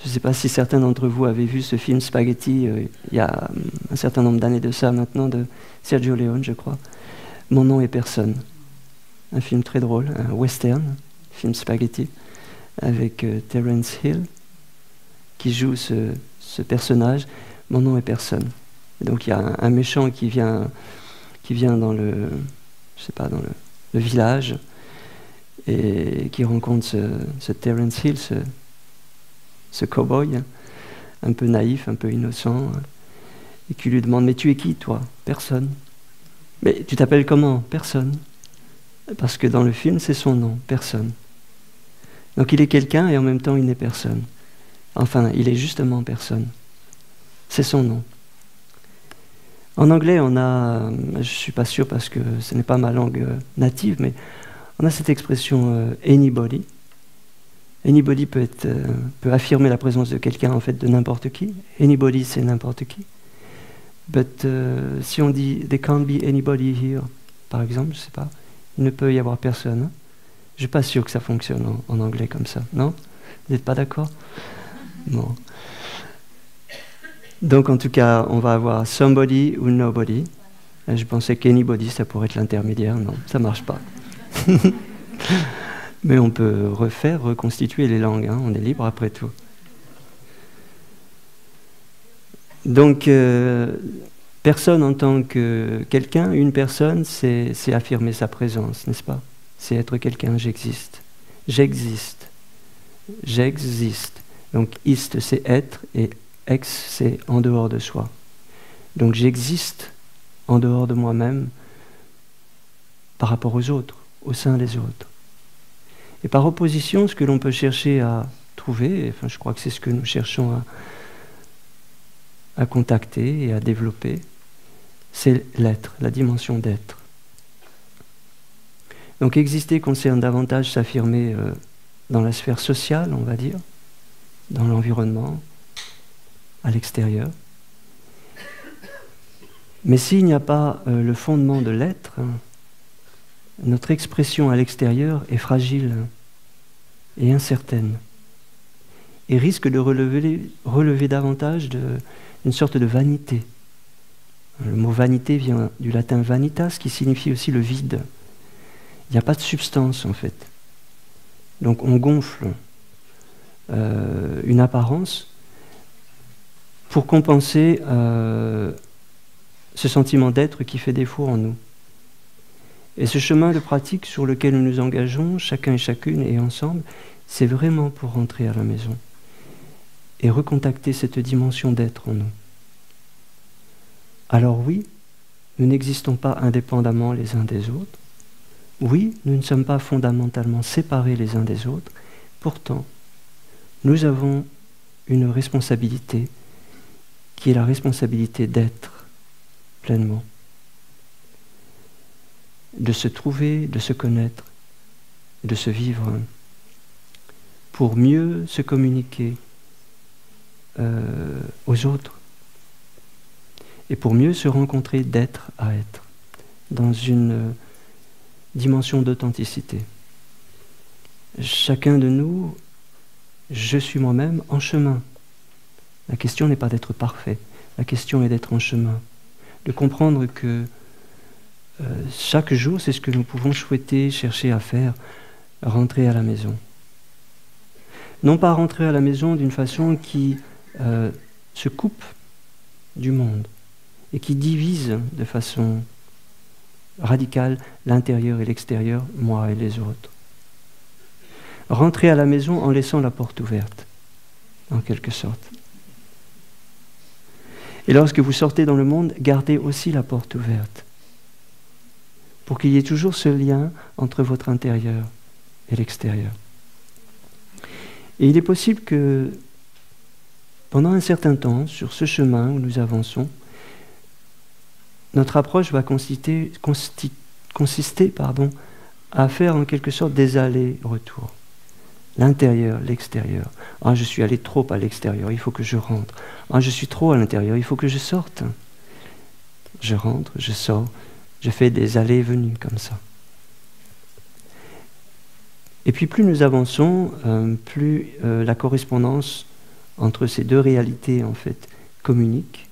Je ne sais pas si certains d'entre vous avaient vu ce film Spaghetti, il y a un certain nombre d'années de ça maintenant, de Sergio Leone, je crois. Mon nom est personne. Un film très drôle, un western, film Spaghetti, avec Terence Hill, qui joue ce personnage. Mon nom est personne. Et donc il y a un méchant qui vient dans le, je sais pas, dans le village, et qui rencontre ce Terence Hill, ce cow-boy, un peu naïf, un peu innocent, et qui lui demande « Mais tu es qui, toi ?»« Personne. »« Mais tu t'appelles comment ?»« Personne. » Parce que dans le film, c'est son nom, personne. Donc il est quelqu'un et en même temps il n'est personne. Enfin, il est justement personne. C'est son nom. En anglais, on a, je ne suis pas sûr parce que ce n'est pas ma langue native, mais on a cette expression « anybody ». Anybody peut affirmer la présence de quelqu'un, en fait, de n'importe qui. Anybody, c'est n'importe qui. But si on dit « there can't be anybody here », par exemple, je ne sais pas, il ne peut y avoir personne. Hein. Je ne suis pas sûr que ça fonctionne en anglais comme ça, non? Vous n'êtes pas d'accord? Bon. Donc, en tout cas, on va avoir « somebody » ou « nobody ». Je pensais qu'anybody, ça pourrait être l'intermédiaire. Non, ça ne marche pas. Mais on peut reconstituer les langues, hein, on est libre après tout. Donc, personne en tant que quelqu'un, une personne, c'est affirmer sa présence, n'est-ce pas? C'est être quelqu'un, j'existe. J'existe. J'existe. Donc, ist, c'est être, et ex, c'est en dehors de soi. Donc, j'existe en dehors de moi-même par rapport aux autres, au sein des autres. Et par opposition, ce que l'on peut chercher à trouver, enfin, je crois que c'est ce que nous cherchons à contacter et à développer, c'est l'être, la dimension d'être. Donc exister concerne davantage s'affirmer dans la sphère sociale, on va dire, dans l'environnement, à l'extérieur. Mais s'il n'y a pas le fondement de l'être, notre expression à l'extérieur est fragile et incertaine et risque de relever davantage d'une sorte de vanité. Le mot vanité vient du latin vanitas, qui signifie aussi le vide. Il n'y a pas de substance en fait. Donc on gonfle une apparence pour compenser ce sentiment d'être qui fait défaut en nous. Et ce chemin de pratique sur lequel nous nous engageons, chacun et chacune et ensemble, c'est vraiment pour rentrer à la maison et recontacter cette dimension d'être en nous. Alors oui, nous n'existons pas indépendamment les uns des autres. Oui, nous ne sommes pas fondamentalement séparés les uns des autres. Pourtant, nous avons une responsabilité qui est la responsabilité d'être pleinement, de se trouver, de se connaître, de se vivre, pour mieux se communiquer aux autres et pour mieux se rencontrer d'être à être, dans une dimension d'authenticité. Chacun de nous, je suis moi-même en chemin. La question n'est pas d'être parfait, la question est d'être en chemin, de comprendre que chaque jour, c'est ce que nous pouvons souhaiter, chercher à faire, rentrer à la maison. Non pas rentrer à la maison d'une façon qui se coupe du monde et qui divise de façon radicale l'intérieur et l'extérieur, moi et les autres. Rentrer à la maison en laissant la porte ouverte, en quelque sorte. Et lorsque vous sortez dans le monde, gardez aussi la porte ouverte, pour qu'il y ait toujours ce lien entre votre intérieur et l'extérieur. Et il est possible que, pendant un certain temps, sur ce chemin où nous avançons, notre approche va consister à faire en quelque sorte des allers-retours. L'intérieur, l'extérieur. Ah, je suis allé trop à l'extérieur, il faut que je rentre. Ah, je suis trop à l'intérieur, il faut que je sorte. Je rentre, je sors, je fais des allées et venues comme ça. Et puis plus nous avançons, plus la correspondance entre ces deux réalités en fait communique,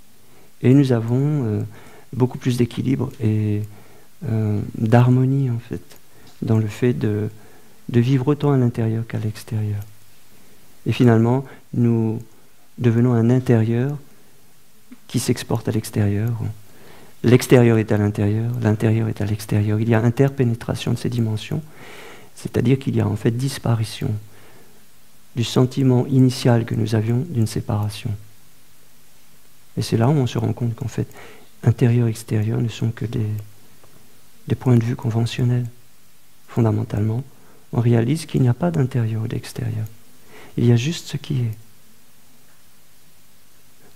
et nous avons beaucoup plus d'équilibre et d'harmonie en fait dans le fait de vivre autant à l'intérieur qu'à l'extérieur. Et finalement, nous devenons un intérieur qui s'exporte à l'extérieur. L'extérieur est à l'intérieur, l'intérieur est à l'extérieur. Il y a interpénétration de ces dimensions, c'est-à-dire qu'il y a en fait disparition du sentiment initial que nous avions d'une séparation. Et c'est là où on se rend compte qu'en fait, intérieur et extérieur ne sont que des points de vue conventionnels. Fondamentalement, on réalise qu'il n'y a pas d'intérieur ou d'extérieur. Il y a juste ce qui est.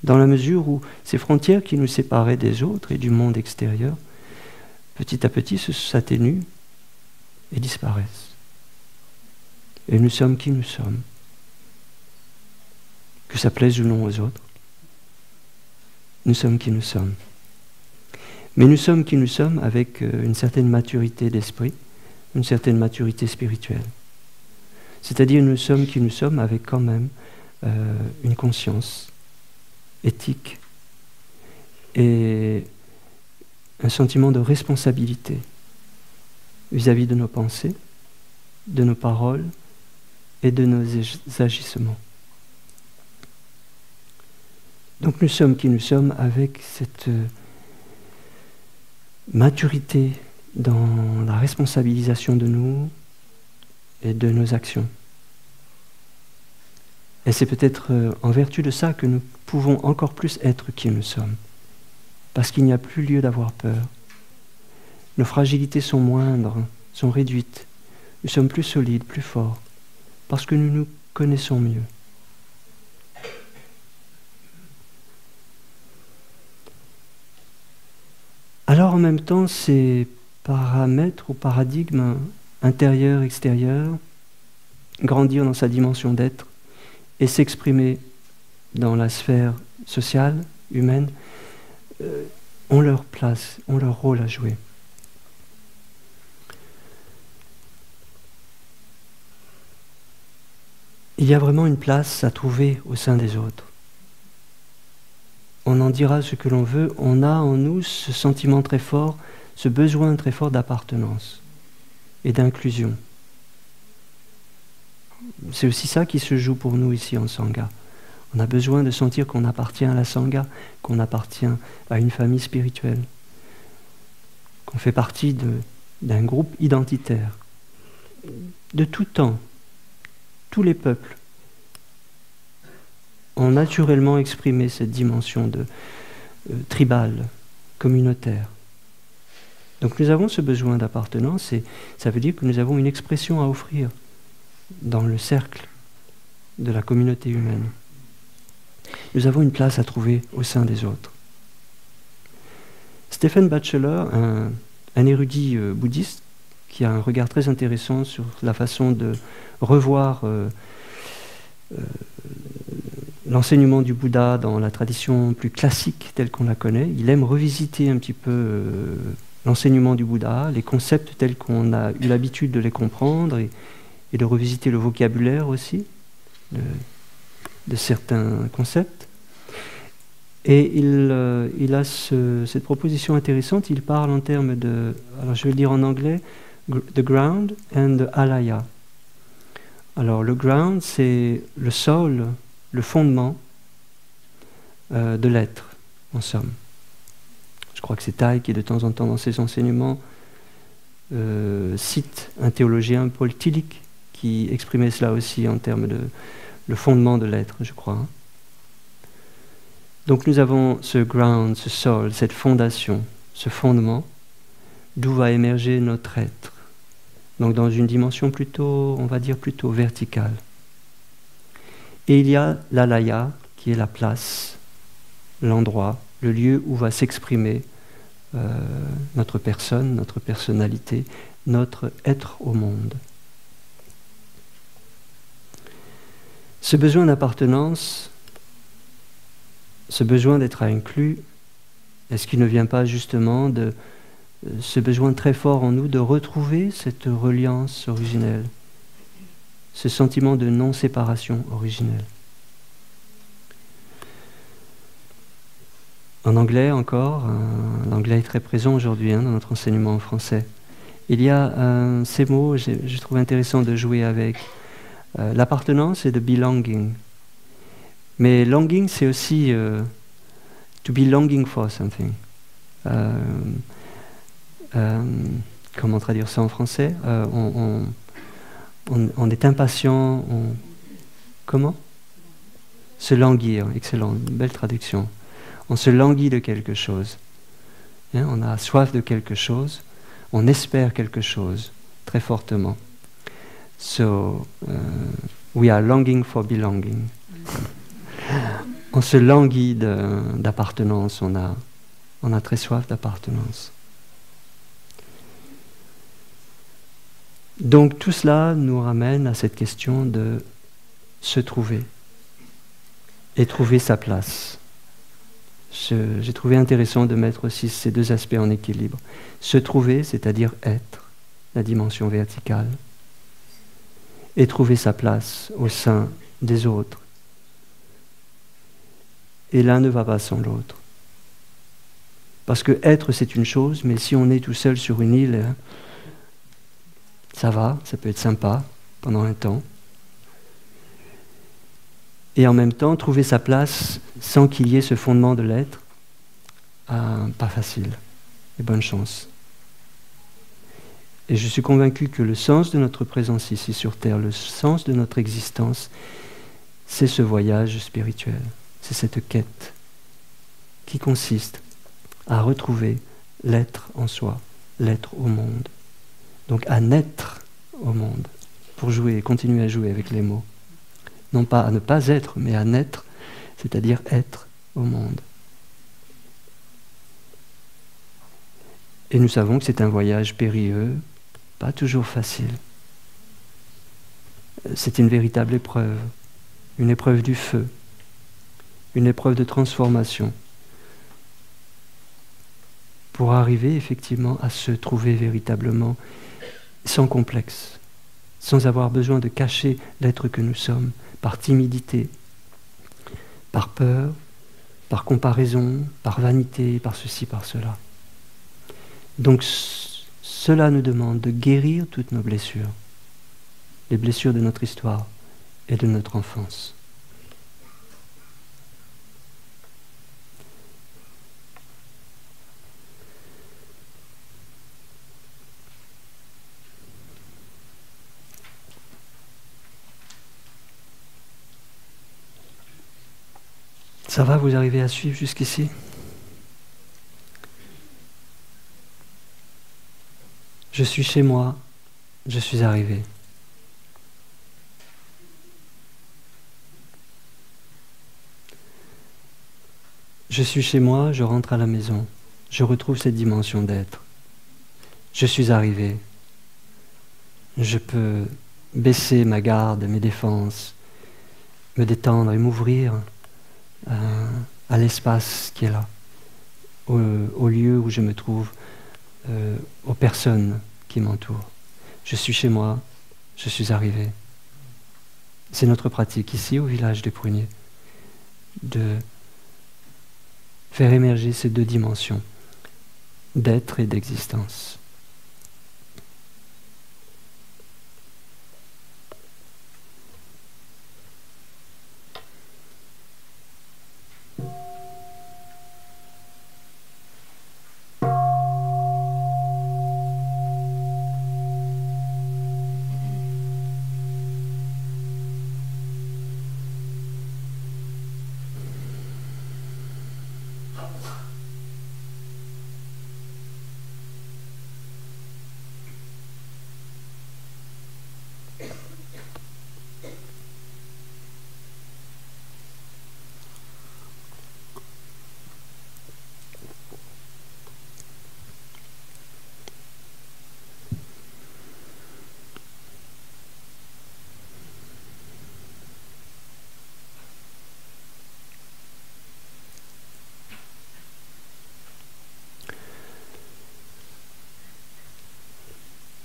Dans la mesure où ces frontières qui nous séparaient des autres et du monde extérieur, petit à petit s'atténuent et disparaissent. Et nous sommes qui nous sommes. Que ça plaise ou non aux autres, nous sommes qui nous sommes. Mais nous sommes qui nous sommes avec une certaine maturité d'esprit, une certaine maturité spirituelle. C'est-à-dire nous sommes qui nous sommes avec quand même une conscience éthique et un sentiment de responsabilité vis-à-vis de nos pensées, de nos paroles et de nos agissements. Donc nous sommes qui nous sommes avec cette maturité dans la responsabilisation de nous et de nos actions. Et c'est peut-être en vertu de ça que nous pouvons encore plus être qui nous sommes, parce qu'il n'y a plus lieu d'avoir peur. Nos fragilités sont moindres, sont réduites. nous sommes plus solides, plus forts, parce que nous nous connaissons mieux. Alors en même temps, ces paramètres ou paradigmes intérieur, extérieur, grandir dans sa dimension d'être et s'exprimer dans la sphère sociale, humaine, ont leur place, ont leur rôle à jouer. Il y a vraiment une place à trouver au sein des autres. On en dira ce que l'on veut, on a en nous ce sentiment très fort, ce besoin très fort d'appartenance et d'inclusion. C'est aussi ça qui se joue pour nous ici en Sangha. On a besoin de sentir qu'on appartient à la Sangha, qu'on appartient à une famille spirituelle, qu'on fait partie d'un groupe identitaire. De tout temps, tous les peuples ont naturellement exprimé cette dimension tribale, communautaire. Donc nous avons ce besoin d'appartenance et ça veut dire que nous avons une expression à offrir dans le cercle de la communauté humaine. Nous avons une place à trouver au sein des autres. Stephen Batchelor, un érudit bouddhiste qui a un regard très intéressant sur la façon de revoir l'enseignement du Bouddha dans la tradition plus classique telle qu'on la connaît. Il aime revisiter un petit peu l'enseignement du Bouddha, les concepts tels qu'on a eu l'habitude de les comprendre et de revisiter le vocabulaire aussi de certains concepts. Et il a cette proposition intéressante, il parle en termes de, alors je vais le dire en anglais, the ground and the alaya. Alors le ground, c'est le sol, le fondement de l'être, en somme. Je crois que c'est Tai qui, de temps en temps, dans ses enseignements, cite un théologien, Paul Tillich, qui exprimait cela aussi en termes de le fondement de l'être, je crois. Donc nous avons ce ground, ce sol, cette fondation, ce fondement, d'où va émerger notre être. Donc dans une dimension plutôt, on va dire plutôt verticale. Et il y a l'alaya, qui est la place, l'endroit, le lieu où va s'exprimer notre personne, notre personnalité, notre être au monde. Ce besoin d'appartenance, ce besoin d'être inclus, est-ce qu'il ne vient pas justement de ce besoin très fort en nous de retrouver cette reliance originelle, ce sentiment de non-séparation originelle? En anglais encore, l'anglais est très présent aujourd'hui dans notre enseignement en français. Il y a ces mots, je trouve intéressant de jouer avec. L'appartenance et de belonging. Mais longing, c'est aussi to be longing for something. Comment traduire ça en français? On est impatient. Comment? Se languir. Excellent, belle traduction. On se languit de quelque chose. On a soif de quelque chose. On espère quelque chose très fortement. So, we are longing for belonging. On se languit d'appartenance, on a très soif d'appartenance. Donc tout cela nous ramène à cette question de se trouver et trouver sa place. J'ai trouvé intéressant de mettre aussi ces deux aspects en équilibre. Se trouver, c'est-à-dire être, la dimension verticale, et trouver sa place au sein des autres. Et l'un ne va pas sans l'autre. Parce que être, c'est une chose, mais si on est tout seul sur une île, ça va, ça peut être sympa pendant un temps. Et en même temps, trouver sa place sans qu'il y ait ce fondement de l'être, pas facile. Et bonne chance. Et je suis convaincu que le sens de notre présence ici sur Terre, le sens de notre existence, c'est ce voyage spirituel. C'est cette quête qui consiste à retrouver l'être en soi, l'être au monde. Donc à naître au monde, pour jouer, continuer à jouer avec les mots. Non pas à ne pas être, mais à naître, c'est-à-dire être au monde. Et nous savons que c'est un voyage périlleux, pas toujours facile. C'est une véritable épreuve, une épreuve du feu, une épreuve de transformation, pour arriver effectivement à se trouver véritablement sans complexe, sans avoir besoin de cacher l'être que nous sommes, par timidité, par peur, par comparaison, par vanité, par ceci, par cela. Donc cela nous demande de guérir toutes nos blessures, les blessures de notre histoire et de notre enfance. Ça va, vous arrivez à suivre jusqu'ici ? Je suis chez moi, je suis arrivé. Je suis chez moi, je rentre à la maison, je retrouve cette dimension d'être. Je suis arrivé. Je peux baisser ma garde, mes défenses, me détendre et m'ouvrir à l'espace qui est là, au lieu où je me trouve, aux personnes qui m'entourent. Je suis chez moi, je suis arrivé. C'est notre pratique ici au village des Pruniers, de faire émerger ces deux dimensions d'être et d'existence.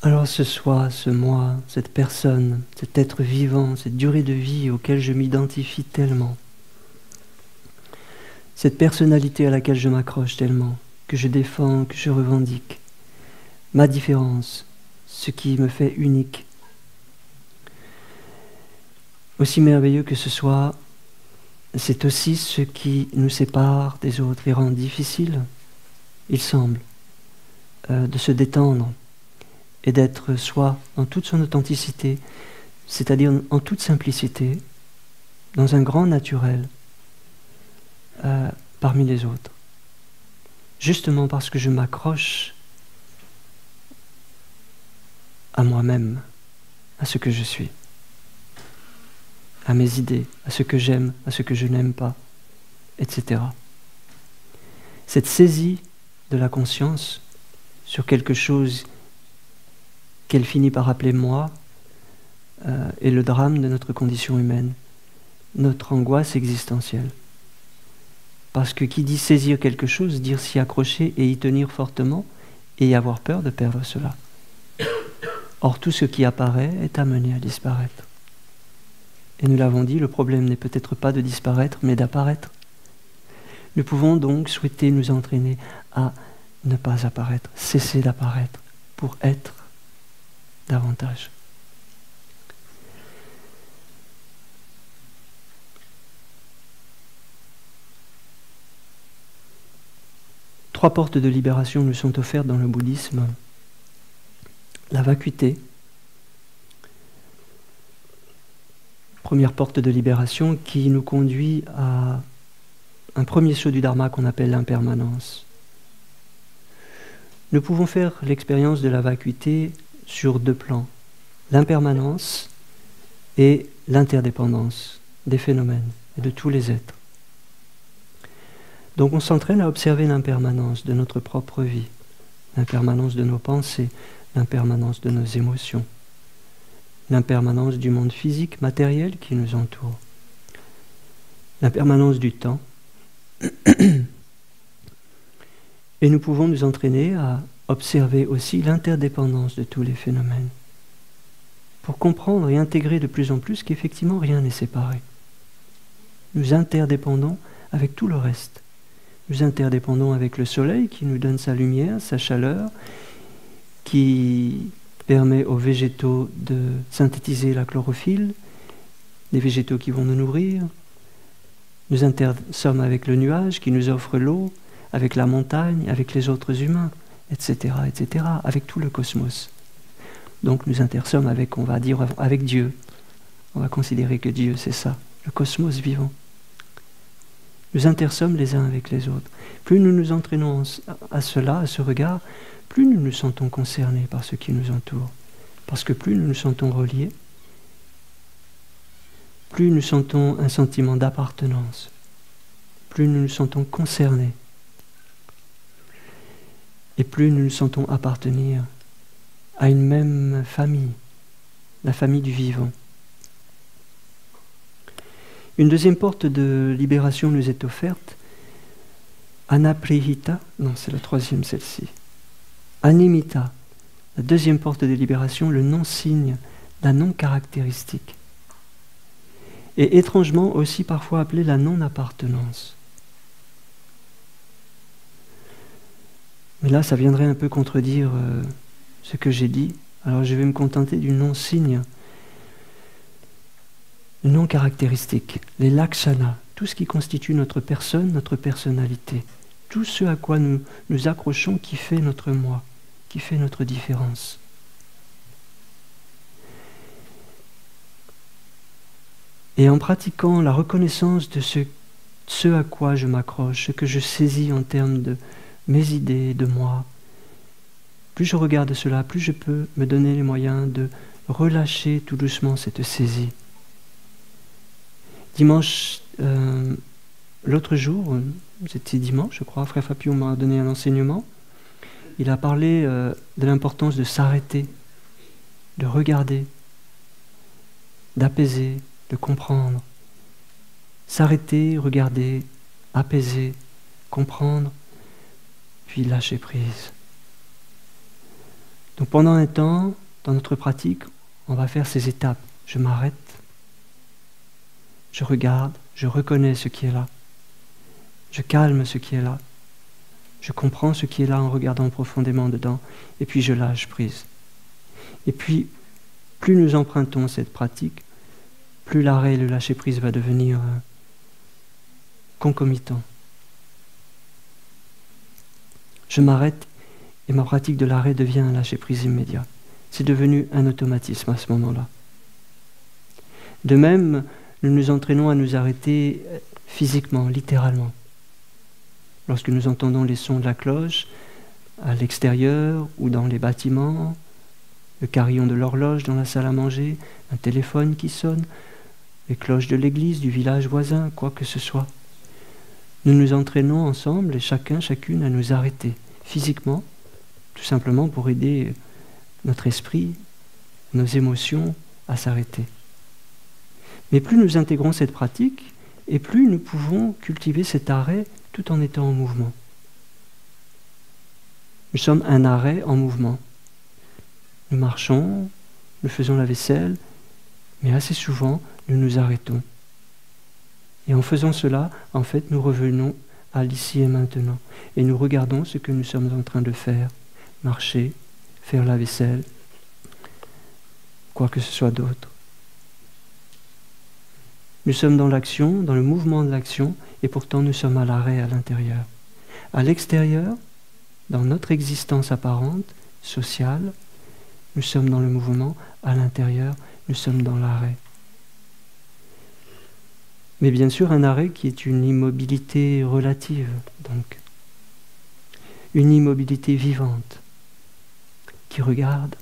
Alors ce soi, ce moi, cette personne, cet être vivant, cette durée de vie auquel je m'identifie tellement, cette personnalité à laquelle je m'accroche tellement, que je défends, que je revendique, ma différence, ce qui me fait unique. Aussi merveilleux que ce soit, c'est aussi ce qui nous sépare des autres et rend difficile, il semble, de se détendre et d'être soi en toute son authenticité, c'est-à-dire en toute simplicité, dans un grand naturel, parmi les autres. Justement parce que je m'accroche à moi-même, à ce que je suis, à mes idées, à ce que j'aime, à ce que je n'aime pas, etc. Cette saisie de la conscience sur quelque chose qu'elle finit par appeler moi est le drame de notre condition humaine, notre angoisse existentielle. Parce que qui dit saisir quelque chose, dire s'y accrocher et y tenir fortement et avoir peur de perdre cela. Or tout ce qui apparaît est amené à disparaître. Et nous l'avons dit, le problème n'est peut-être pas de disparaître, mais d'apparaître. Nous pouvons donc souhaiter nous entraîner à ne pas apparaître, cesser d'apparaître, pour être davantage. Trois portes de libération nous sont offertes dans le bouddhisme. La vacuité, première porte de libération qui nous conduit à un premier saut du dharma qu'on appelle l'impermanence. Nous pouvons faire l'expérience de la vacuité sur deux plans. l'impermanence et l'interdépendance des phénomènes et de tous les êtres. Donc on s'entraîne à observer l'impermanence de notre propre vie, l'impermanence de nos pensées, l'impermanence de nos émotions, l'impermanence du monde physique, matériel qui nous entoure, l'impermanence du temps. Et nous pouvons nous entraîner à observer aussi l'interdépendance de tous les phénomènes, pour comprendre et intégrer de plus en plus qu'effectivement rien n'est séparé. Nous interdépendons avec tout le reste. Nous interdépendons avec le soleil qui nous donne sa lumière, sa chaleur, qui permet aux végétaux de synthétiser la chlorophylle, des végétaux qui vont nous nourrir. Nous sommes avec le nuage qui nous offre l'eau, avec la montagne, avec les autres humains, etc., etc., avec tout le cosmos. Donc nous intersommes avec, on va dire, avec Dieu. On va considérer que Dieu, c'est ça, le cosmos vivant. Nous intersommes les uns avec les autres. Plus nous nous entraînons à cela, à ce regard, plus nous nous sentons concernés par ce qui nous entoure. Parce que plus nous nous sentons reliés, plus nous sentons un sentiment d'appartenance, plus nous nous sentons concernés, et plus nous nous sentons appartenir à une même famille, la famille du vivant. Une deuxième porte de libération nous est offerte, anaprihita, non c'est la troisième celle-ci, animita, la deuxième porte de libération, le non-signe, la non-caractéristique. Et étrangement aussi parfois appelée la non-appartenance. Mais là, ça viendrait un peu contredire ce que j'ai dit. Alors je vais me contenter du non-signe, le non-caractéristique, les lakshanas, tout ce qui constitue notre personne, notre personnalité, tout ce à quoi nous nous accrochons qui fait notre moi, qui fait notre différence. Et en pratiquant la reconnaissance de ce à quoi je m'accroche, ce que je saisis en termes de mes idées, de moi, plus je regarde cela, plus je peux me donner les moyens de relâcher tout doucement cette saisie. Dimanche, l'autre jour, c'était dimanche, je crois, Frère Fapio m'a donné un enseignement. Il a parlé de l'importance de s'arrêter, de regarder, d'apaiser, de comprendre. S'arrêter, regarder, apaiser, comprendre, puis lâcher prise. Donc pendant un temps, dans notre pratique, on va faire ces étapes. Je m'arrête, je regarde, je reconnais ce qui est là, je calme ce qui est là, je comprends ce qui est là en regardant profondément dedans, et puis je lâche prise. Et puis, plus nous empruntons cette pratique, plus l'arrêt et le lâcher-prise va devenir concomitant. Je m'arrête et ma pratique de l'arrêt devient un lâcher-prise immédiat. C'est devenu un automatisme à ce moment-là. De même, nous nous entraînons à nous arrêter physiquement, littéralement. Lorsque nous entendons les sons de la cloche, à l'extérieur ou dans les bâtiments, le carillon de l'horloge dans la salle à manger, un téléphone qui sonne, les cloches de l'église, du village voisin, quoi que ce soit. Nous nous entraînons ensemble et chacune à nous arrêter physiquement, tout simplement pour aider notre esprit, nos émotions à s'arrêter. Mais plus nous intégrons cette pratique, et plus nous pouvons cultiver cet arrêt tout en étant en mouvement. Nous sommes un arrêt en mouvement. Nous marchons, nous faisons la vaisselle, mais assez souvent, nous nous arrêtons. Et en faisant cela, en fait, nous revenons à l'ici et maintenant. Et nous regardons ce que nous sommes en train de faire. Marcher, faire la vaisselle, quoi que ce soit d'autre. Nous sommes dans l'action, dans le mouvement de l'action, et pourtant nous sommes à l'arrêt à l'intérieur. À l'extérieur, dans notre existence apparente, sociale, nous sommes dans le mouvement, à l'intérieur, nous sommes dans l'arrêt. Mais bien sûr, un arrêt qui est une immobilité relative, donc. Une immobilité vivante, qui regarde,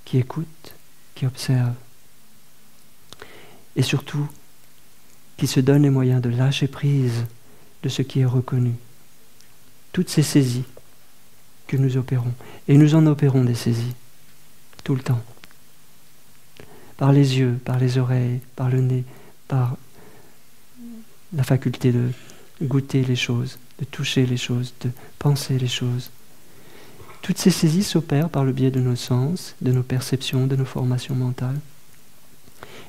qui écoute, qui observe. Et surtout, qui se donne les moyens de lâcher prise de ce qui est reconnu. Toutes ces saisies que nous opérons, et nous en opérons des saisies, tout le temps. Par les yeux, par les oreilles, par le nez, par la faculté de goûter les choses, de toucher les choses, de penser les choses. Toutes ces saisies s'opèrent par le biais de nos sens, de nos perceptions, de nos formations mentales.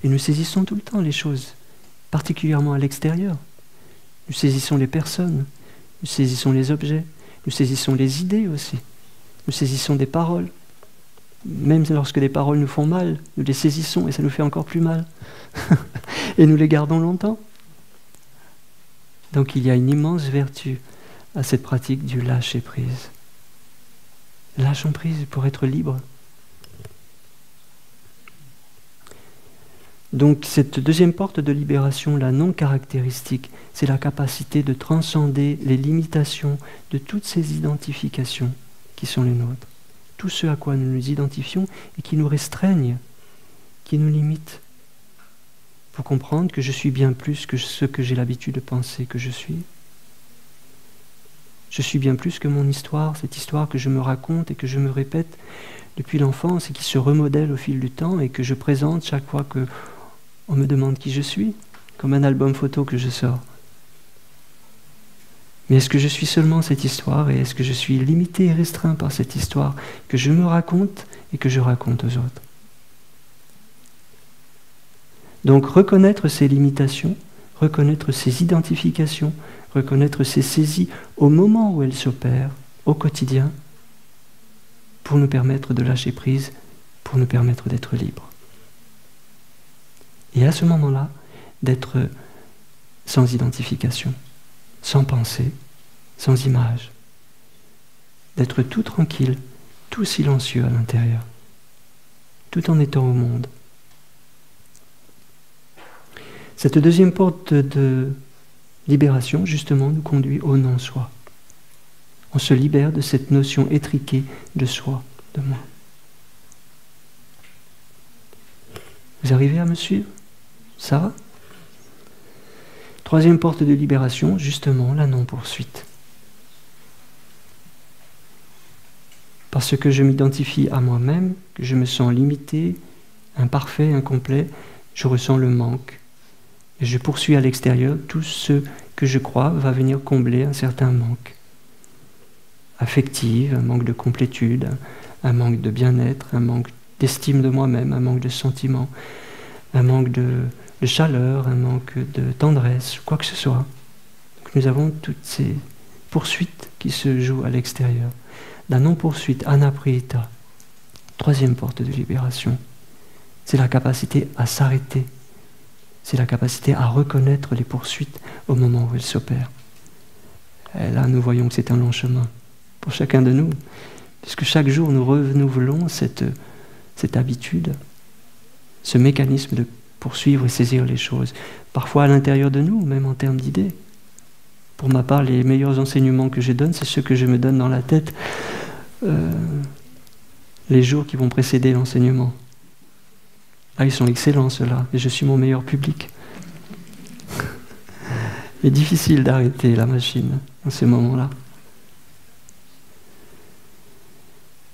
Et nous saisissons tout le temps les choses, particulièrement à l'extérieur. Nous saisissons les personnes, nous saisissons les objets, nous saisissons les idées aussi. Nous saisissons des paroles. Même lorsque des paroles nous font mal, nous les saisissons et ça nous fait encore plus mal. Et nous les gardons longtemps. Donc il y a une immense vertu à cette pratique du lâcher prise. Lâchons prise pour être libre. Donc cette deuxième porte de libération, la non caractéristique, c'est la capacité de transcender les limitations de toutes ces identifications qui sont les nôtres. Tout ce à quoi nous nous identifions et qui nous restreignent, qui nous limitent. Pour comprendre que je suis bien plus que ce que j'ai l'habitude de penser que je suis. Je suis bien plus que mon histoire, cette histoire que je me raconte et que je me répète depuis l'enfance et qui se remodèle au fil du temps et que je présente chaque fois que on me demande qui je suis, comme un album photo que je sors. Mais est-ce que je suis seulement cette histoire et est-ce que je suis limité et restreint par cette histoire que je me raconte et que je raconte aux autres? Donc reconnaître ces limitations, reconnaître ces identifications, reconnaître ces saisies au moment où elles s'opèrent, au quotidien, pour nous permettre de lâcher prise, pour nous permettre d'être libres. Et à ce moment-là, d'être sans identification, sans pensée, sans image, d'être tout tranquille, tout silencieux à l'intérieur, tout en étant au monde. Cette deuxième porte de libération, justement, nous conduit au non-soi. On se libère de cette notion étriquée de soi, de moi. Vous arrivez à me suivre? Ça va? Troisième porte de libération, justement, la non-poursuite. Parce que je m'identifie à moi-même, que je me sens limité, imparfait, incomplet, je ressens le manque. Et je poursuis à l'extérieur tout ce que je crois va venir combler un certain manque. Affectif, un manque de complétude, un manque de bien-être, un manque d'estime de moi-même, un manque de sentiment, un manque de chaleur, un manque de tendresse, quoi que ce soit. Donc nous avons toutes ces poursuites qui se jouent à l'extérieur. La non-poursuite, anaprihita, troisième porte de libération, c'est la capacité à s'arrêter, c'est la capacité à reconnaître les poursuites au moment où elles s'opèrent. Et là, nous voyons que c'est un long chemin pour chacun de nous, puisque chaque jour nous renouvelons cette habitude, ce mécanisme de poursuivre et saisir les choses, parfois à l'intérieur de nous, même en termes d'idées. Pour ma part, les meilleurs enseignements que je donne, c'est ceux que je me donne dans la tête les jours qui vont précéder l'enseignement. Ah, ils sont excellents ceux-là, et je suis mon meilleur public. Il est difficile d'arrêter la machine en ces moments-là.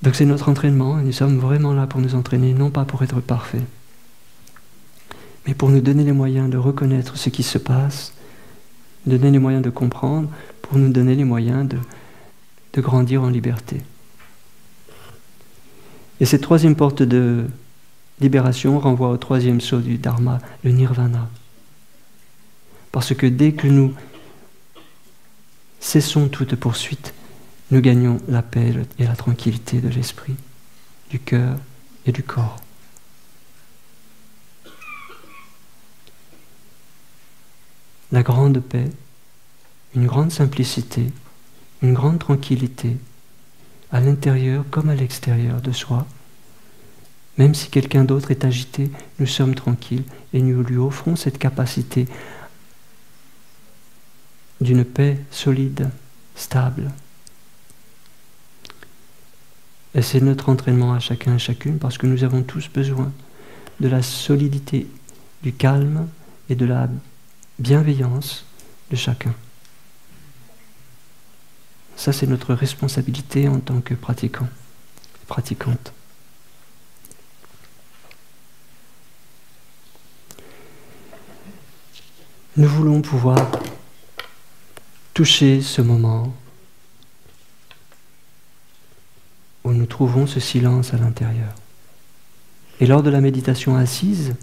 Donc c'est notre entraînement, et nous sommes vraiment là pour nous entraîner, non pas pour être parfaits, mais pour nous donner les moyens de reconnaître ce qui se passe, donner les moyens de comprendre, pour nous donner les moyens de grandir en liberté. Et cette troisième porte de libération renvoie au troisième saut du Dharma, le nirvana. Parce que dès que nous cessons toute poursuite, nous gagnons la paix et la tranquillité de l'esprit, du cœur et du corps. La grande paix, une grande simplicité, une grande tranquillité, à l'intérieur comme à l'extérieur de soi. Même si quelqu'un d'autre est agité, nous sommes tranquilles et nous lui offrons cette capacité d'une paix solide, stable. Et c'est notre entraînement à chacun et chacune parce que nous avons tous besoin de la solidité, du calme et de la bienveillance de chacun. Ça, c'est notre responsabilité en tant que pratiquants et pratiquantes. Nous voulons pouvoir toucher ce moment où nous trouvons ce silence à l'intérieur. Et lors de la méditation assise,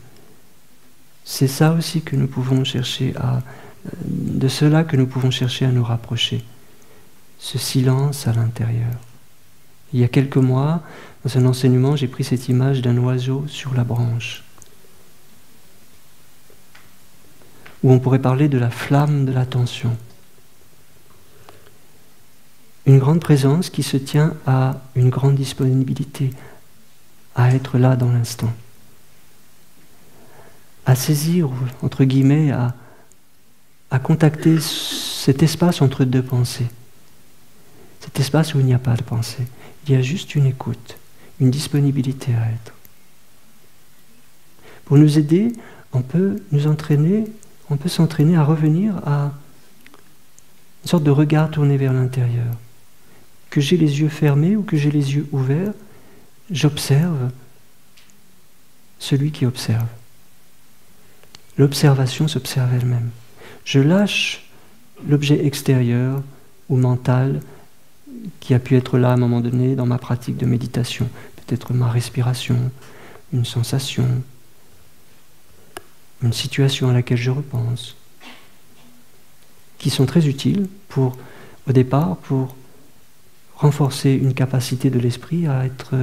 c'est ça aussi que nous pouvons chercher de cela que nous pouvons chercher à nous rapprocher. Ce silence à l'intérieur. Il y a quelques mois, dans un enseignement, j'ai pris cette image d'un oiseau sur la branche, où on pourrait parler de la flamme de l'attention. Une grande présence qui se tient à une grande disponibilité, à être là dans l'instant, à saisir, entre guillemets, à contacter cet espace entre deux pensées. Cet espace où il n'y a pas de pensée. Il y a juste une écoute, une disponibilité à être. Pour nous aider, on peut s'entraîner à revenir à une sorte de regard tourné vers l'intérieur. Que j'ai les yeux fermés ou que j'ai les yeux ouverts, j'observe celui qui observe. L'observation s'observe elle-même. Je lâche l'objet extérieur ou mental qui a pu être là à un moment donné dans ma pratique de méditation. Peut-être ma respiration, une sensation, une situation à laquelle je repense, qui sont très utiles au départ, pour renforcer une capacité de l'esprit à être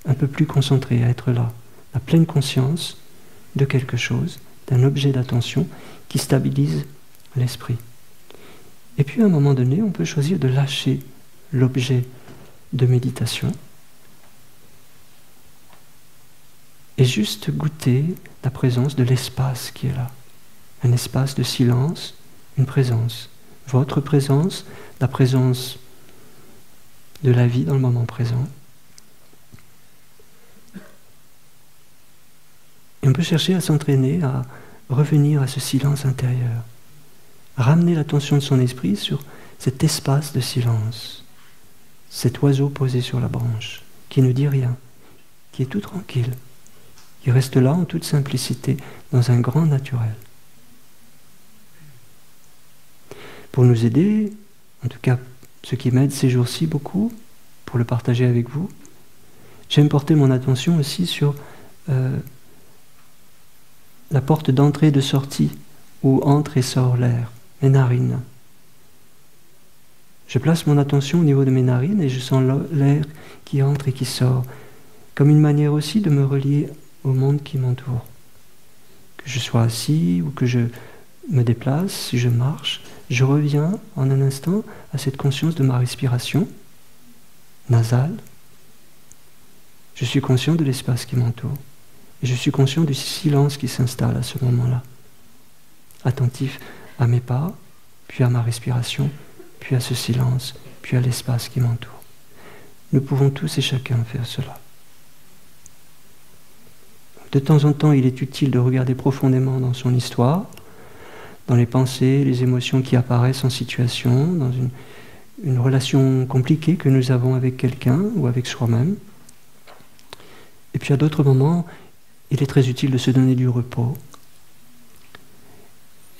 un peu plus concentré, à être là, à pleine conscience de quelque chose, d'un objet d'attention qui stabilise l'esprit. Et puis à un moment donné, on peut choisir de lâcher l'objet de méditation et juste goûter la présence de l'espace qui est là. Un espace de silence, une présence. Votre présence, la présence de la vie dans le moment présent. Et on peut chercher à s'entraîner, à revenir à ce silence intérieur. Ramener l'attention de son esprit sur cet espace de silence. Cet oiseau posé sur la branche, qui ne dit rien, qui est tout tranquille, qui reste là en toute simplicité, dans un grand naturel. Pour nous aider, en tout cas ce qui m'aide ces jours-ci beaucoup, pour le partager avec vous, j'aime porter mon attention aussi sur la porte d'entrée et de sortie, où entre et sort l'air, mes narines. Je place mon attention au niveau de mes narines et je sens l'air qui entre et qui sort, comme une manière aussi de me relier au monde qui m'entoure. Que je sois assis ou que je me déplace, si je marche, je reviens en un instant à cette conscience de ma respiration nasale. Je suis conscient de l'espace qui m'entoure. Et je suis conscient du silence qui s'installe à ce moment-là. Attentif à mes pas, puis à ma respiration, puis à ce silence, puis à l'espace qui m'entoure. Nous pouvons tous et chacun faire cela. De temps en temps, il est utile de regarder profondément dans son histoire, dans les pensées, les émotions qui apparaissent en situation, dans une relation compliquée que nous avons avec quelqu'un ou avec soi-même. Et puis à d'autres moments, il est très utile de se donner du repos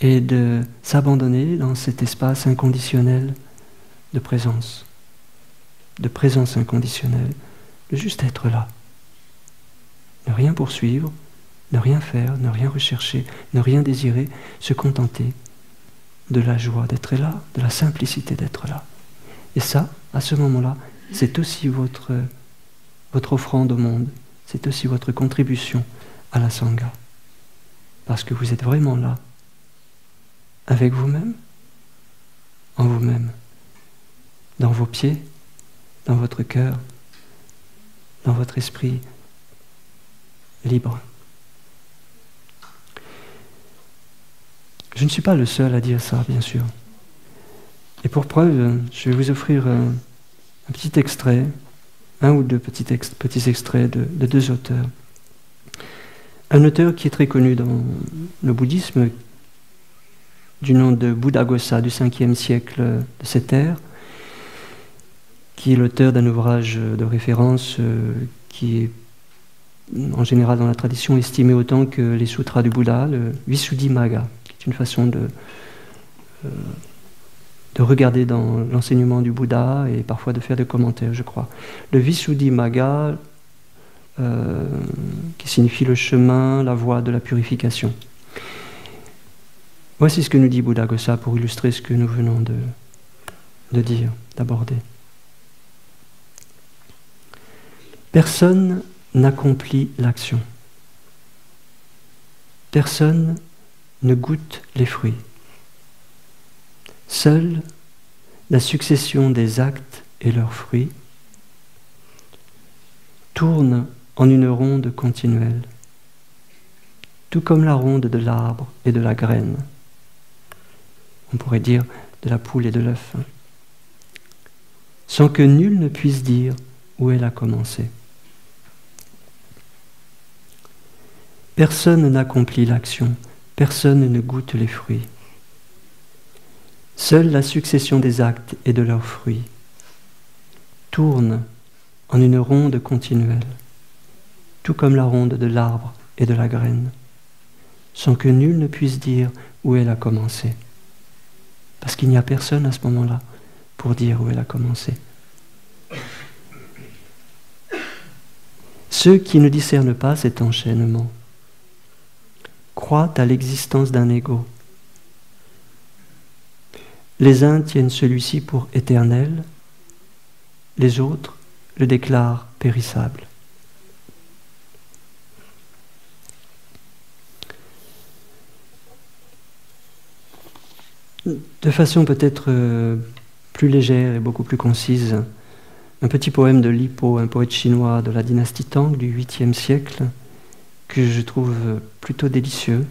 et de s'abandonner dans cet espace inconditionnel de présence inconditionnelle, de juste être là. Ne rien poursuivre, ne rien faire, ne rien rechercher, ne rien désirer, se contenter de la joie d'être là, de la simplicité d'être là. Et ça, à ce moment-là, c'est aussi votre offrande au monde, c'est aussi votre contribution à la Sangha. Parce que vous êtes vraiment là, avec vous-même, en vous-même, dans vos pieds, dans votre cœur, dans votre esprit libre. Je ne suis pas le seul à dire ça, bien sûr. Et pour preuve, je vais vous offrir un petit extrait, un ou deux petits extraits de deux auteurs. un auteur qui est très connu dans le bouddhisme, du nom de Buddhaghosa du 5e siècle de cette ère, qui est l'auteur d'un ouvrage de référence qui est en général dans la tradition estimé autant que les sutras du Bouddha, le Visuddhimagga, qui est une façon de regarder dans l'enseignement du Bouddha et parfois de faire des commentaires, je crois. Le Visuddhimagga, qui signifie le chemin, la voie de la purification. Voici ce que nous dit Buddhaghosa pour illustrer ce que nous venons de dire, d'aborder. Personne n'accomplit l'action. Personne ne goûte les fruits. Seule la succession des actes et leurs fruits tourne en une ronde continuelle, tout comme la ronde de l'arbre et de la graine. On pourrait dire de la poule et de l'œuf, sans que nul ne puisse dire où elle a commencé. Personne n'accomplit l'action, personne ne goûte les fruits. Seule la succession des actes et de leurs fruits tourne en une ronde continuelle, tout comme la ronde de l'arbre et de la graine, sans que nul ne puisse dire où elle a commencé. Parce qu'il n'y a personne à ce moment-là pour dire où elle a commencé. Ceux qui ne discernent pas cet enchaînement croient à l'existence d'un ego. Les uns tiennent celui-ci pour éternel, les autres le déclarent périssable. De façon peut-être plus légère et beaucoup plus concise, un petit poème de Lipo, un poète chinois de la dynastie Tang du 8e siècle, que je trouve plutôt délicieux.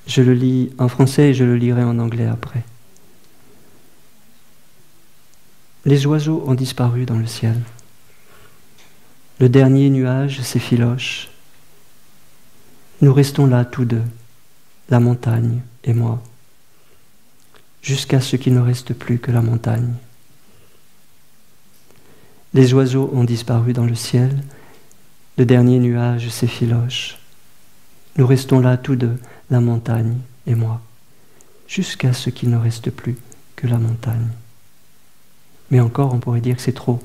Je le lis en français et je le lirai en anglais après. Les oiseaux ont disparu dans le ciel. Le dernier nuage s'effiloche. Nous restons là tous deux, la montagne et moi, jusqu'à ce qu'il ne reste plus que la montagne. Les oiseaux ont disparu dans le ciel, le dernier nuage s'effiloche. Nous restons là tous deux, la montagne et moi, jusqu'à ce qu'il ne reste plus que la montagne. Mais encore, on pourrait dire que c'est trop.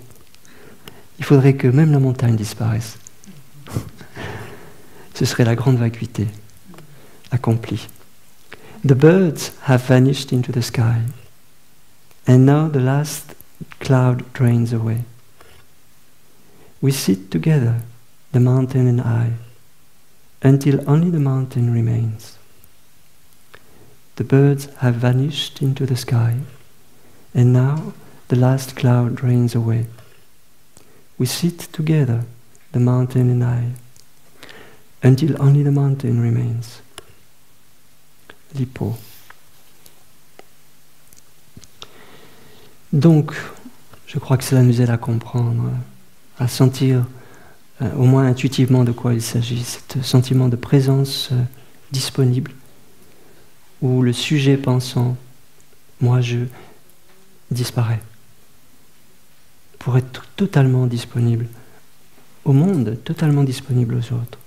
Il faudrait que même la montagne disparaisse. Ce serait la grande vacuité accomplie. The birds have vanished into the sky, and now the last cloud drains away. We sit together, the mountain and I, until only the mountain remains. The birds have vanished into the sky, and now the last cloud drains away. We sit together, the mountain and I, until only the mountain remains. Lipo. Donc, je crois que cela nous aide à comprendre, à sentir au moins intuitivement de quoi il s'agit, ce sentiment de présence disponible, où le sujet pensant « moi je » disparaît, pour être totalement disponible au monde, totalement disponible aux autres.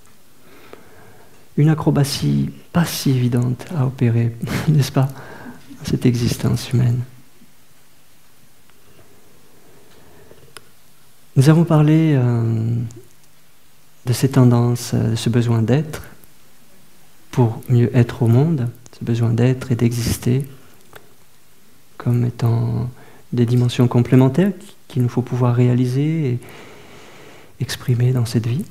Une acrobatie pas si évidente à opérer, n'est-ce pas, dans cette existence humaine. Nous avons parlé de ces tendances, de ce besoin d'être pour mieux être au monde, ce besoin d'être et d'exister comme étant des dimensions complémentaires qu'il nous faut pouvoir réaliser et exprimer dans cette vie.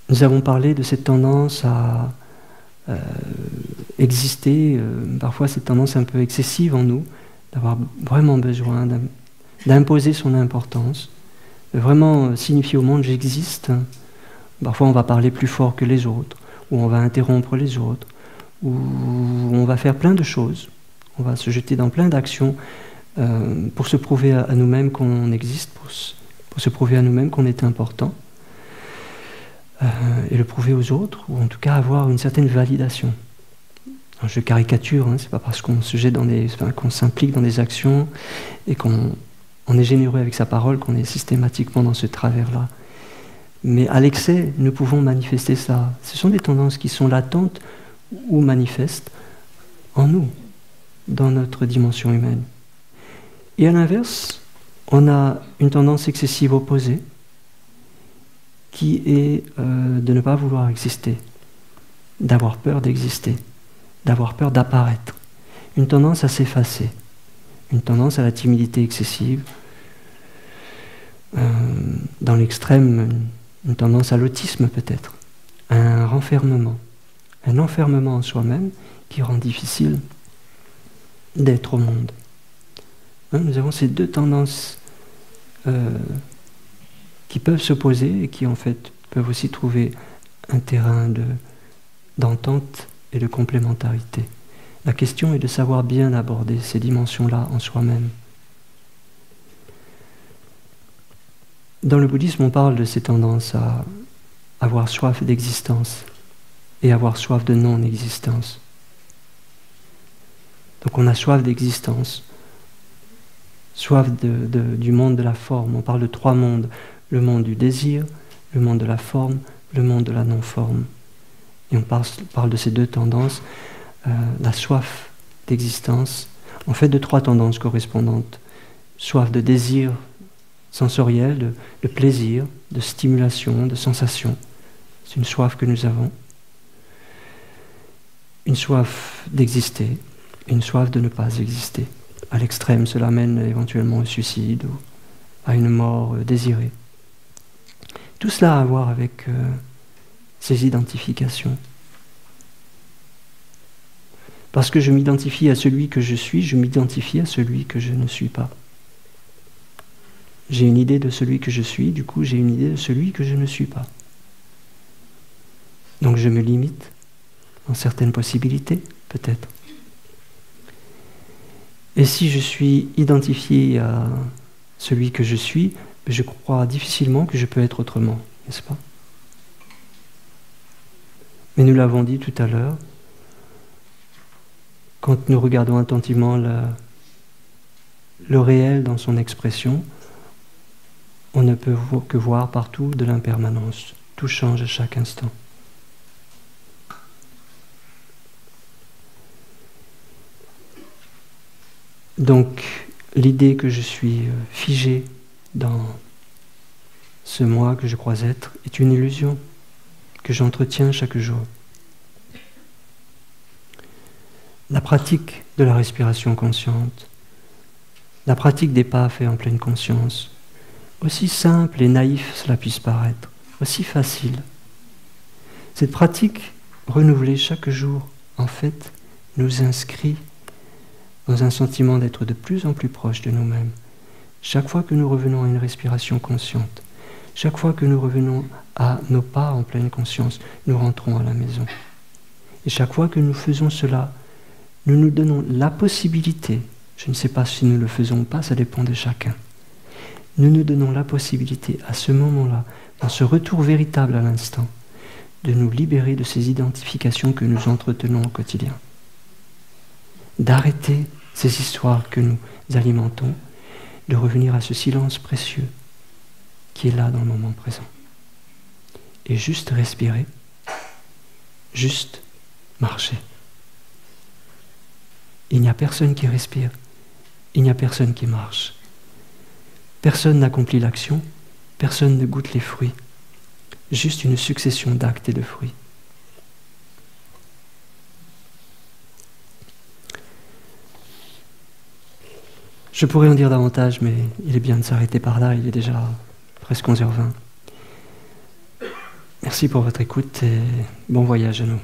Nous avons parlé de cette tendance à exister, parfois cette tendance un peu excessive en nous, d'avoir vraiment besoin d'imposer son importance, de vraiment signifier au monde « j'existe ». Parfois on va parler plus fort que les autres, ou on va interrompre les autres, ou on va faire plein de choses, on va se jeter dans plein d'actions pour se prouver à nous-mêmes qu'on existe, pour se prouver à nous-mêmes qu'on était important, et le prouver aux autres, ou en tout cas avoir une certaine validation. Alors, je caricature, c'est pas parce qu'on se jette qu'on s'implique dans des actions et qu'on est généreux avec sa parole qu'on est systématiquement dans ce travers-là. Mais à l'excès, nous pouvons manifester ça. Ce sont des tendances qui sont latentes ou manifestes en nous, dans notre dimension humaine. Et à l'inverse, on a une tendance excessive opposée, qui est de ne pas vouloir exister, d'avoir peur d'exister, d'avoir peur d'apparaître, une tendance à s'effacer, une tendance à la timidité excessive, dans l'extrême, une tendance à l'autisme peut-être, un renfermement, un enfermement en soi-même qui rend difficile d'être au monde. Nous avons ces deux tendances qui peuvent s'opposer et qui en fait peuvent aussi trouver un terrain d'entente et de complémentarité. La question est de savoir bien aborder ces dimensions-là en soi-même. Dans le bouddhisme, on parle de ces tendances à avoir soif d'existence et avoir soif de non-existence. Donc on a soif d'existence, soif du monde de la forme. On parle de trois mondes, le monde du désir, le monde de la forme, le monde de la non-forme. Et on parle de ces deux tendances, la soif d'existence, en fait de trois tendances correspondantes. Soif de désir sensoriel, de plaisir, de stimulation, de sensation. C'est une soif que nous avons. Une soif d'exister, une soif de ne pas exister. À l'extrême, cela mène éventuellement au suicide ou à une mort désirée. Tout cela a à voir avec ces identifications. Parce que je m'identifie à celui que je suis, je m'identifie à celui que je ne suis pas. J'ai une idée de celui que je suis, du coup j'ai une idée de celui que je ne suis pas. Donc je me limite dans certaines possibilités, peut-être. Et si je suis identifié à celui que je suis, je crois difficilement que je peux être autrement, n'est-ce pas? Mais nous l'avons dit tout à l'heure, quand nous regardons attentivement le réel dans son expression, on ne peut que voir partout de l'impermanence. Tout change à chaque instant. Donc, l'idée que je suis figé dans ce moi que je crois être est une illusion que j'entretiens chaque jour. La pratique de la respiration consciente, la pratique des pas faits en pleine conscience, aussi simple et naïf cela puisse paraître, aussi facile. Cette pratique renouvelée chaque jour, en fait, nous inscrit dans un sentiment d'être de plus en plus proche de nous-mêmes. Chaque fois que nous revenons à une respiration consciente, chaque fois que nous revenons à nos pas en pleine conscience, nous rentrons à la maison. Et chaque fois que nous faisons cela, nous nous donnons la possibilité, je ne sais pas si nous le faisons ou pas, ça dépend de chacun, nous nous donnons la possibilité à ce moment-là, dans ce retour véritable à l'instant, de nous libérer de ces identifications que nous entretenons au quotidien. D'arrêter ces histoires que nous alimentons, de revenir à ce silence précieux qui est là dans le moment présent. Et juste respirer, juste marcher. Il n'y a personne qui respire, il n'y a personne qui marche. Personne n'accomplit l'action, personne ne goûte les fruits. Juste une succession d'actes et de fruits. Je pourrais en dire davantage, mais il est bien de s'arrêter par là, il est déjà presque 11h20. Merci pour votre écoute et bon voyage à nous.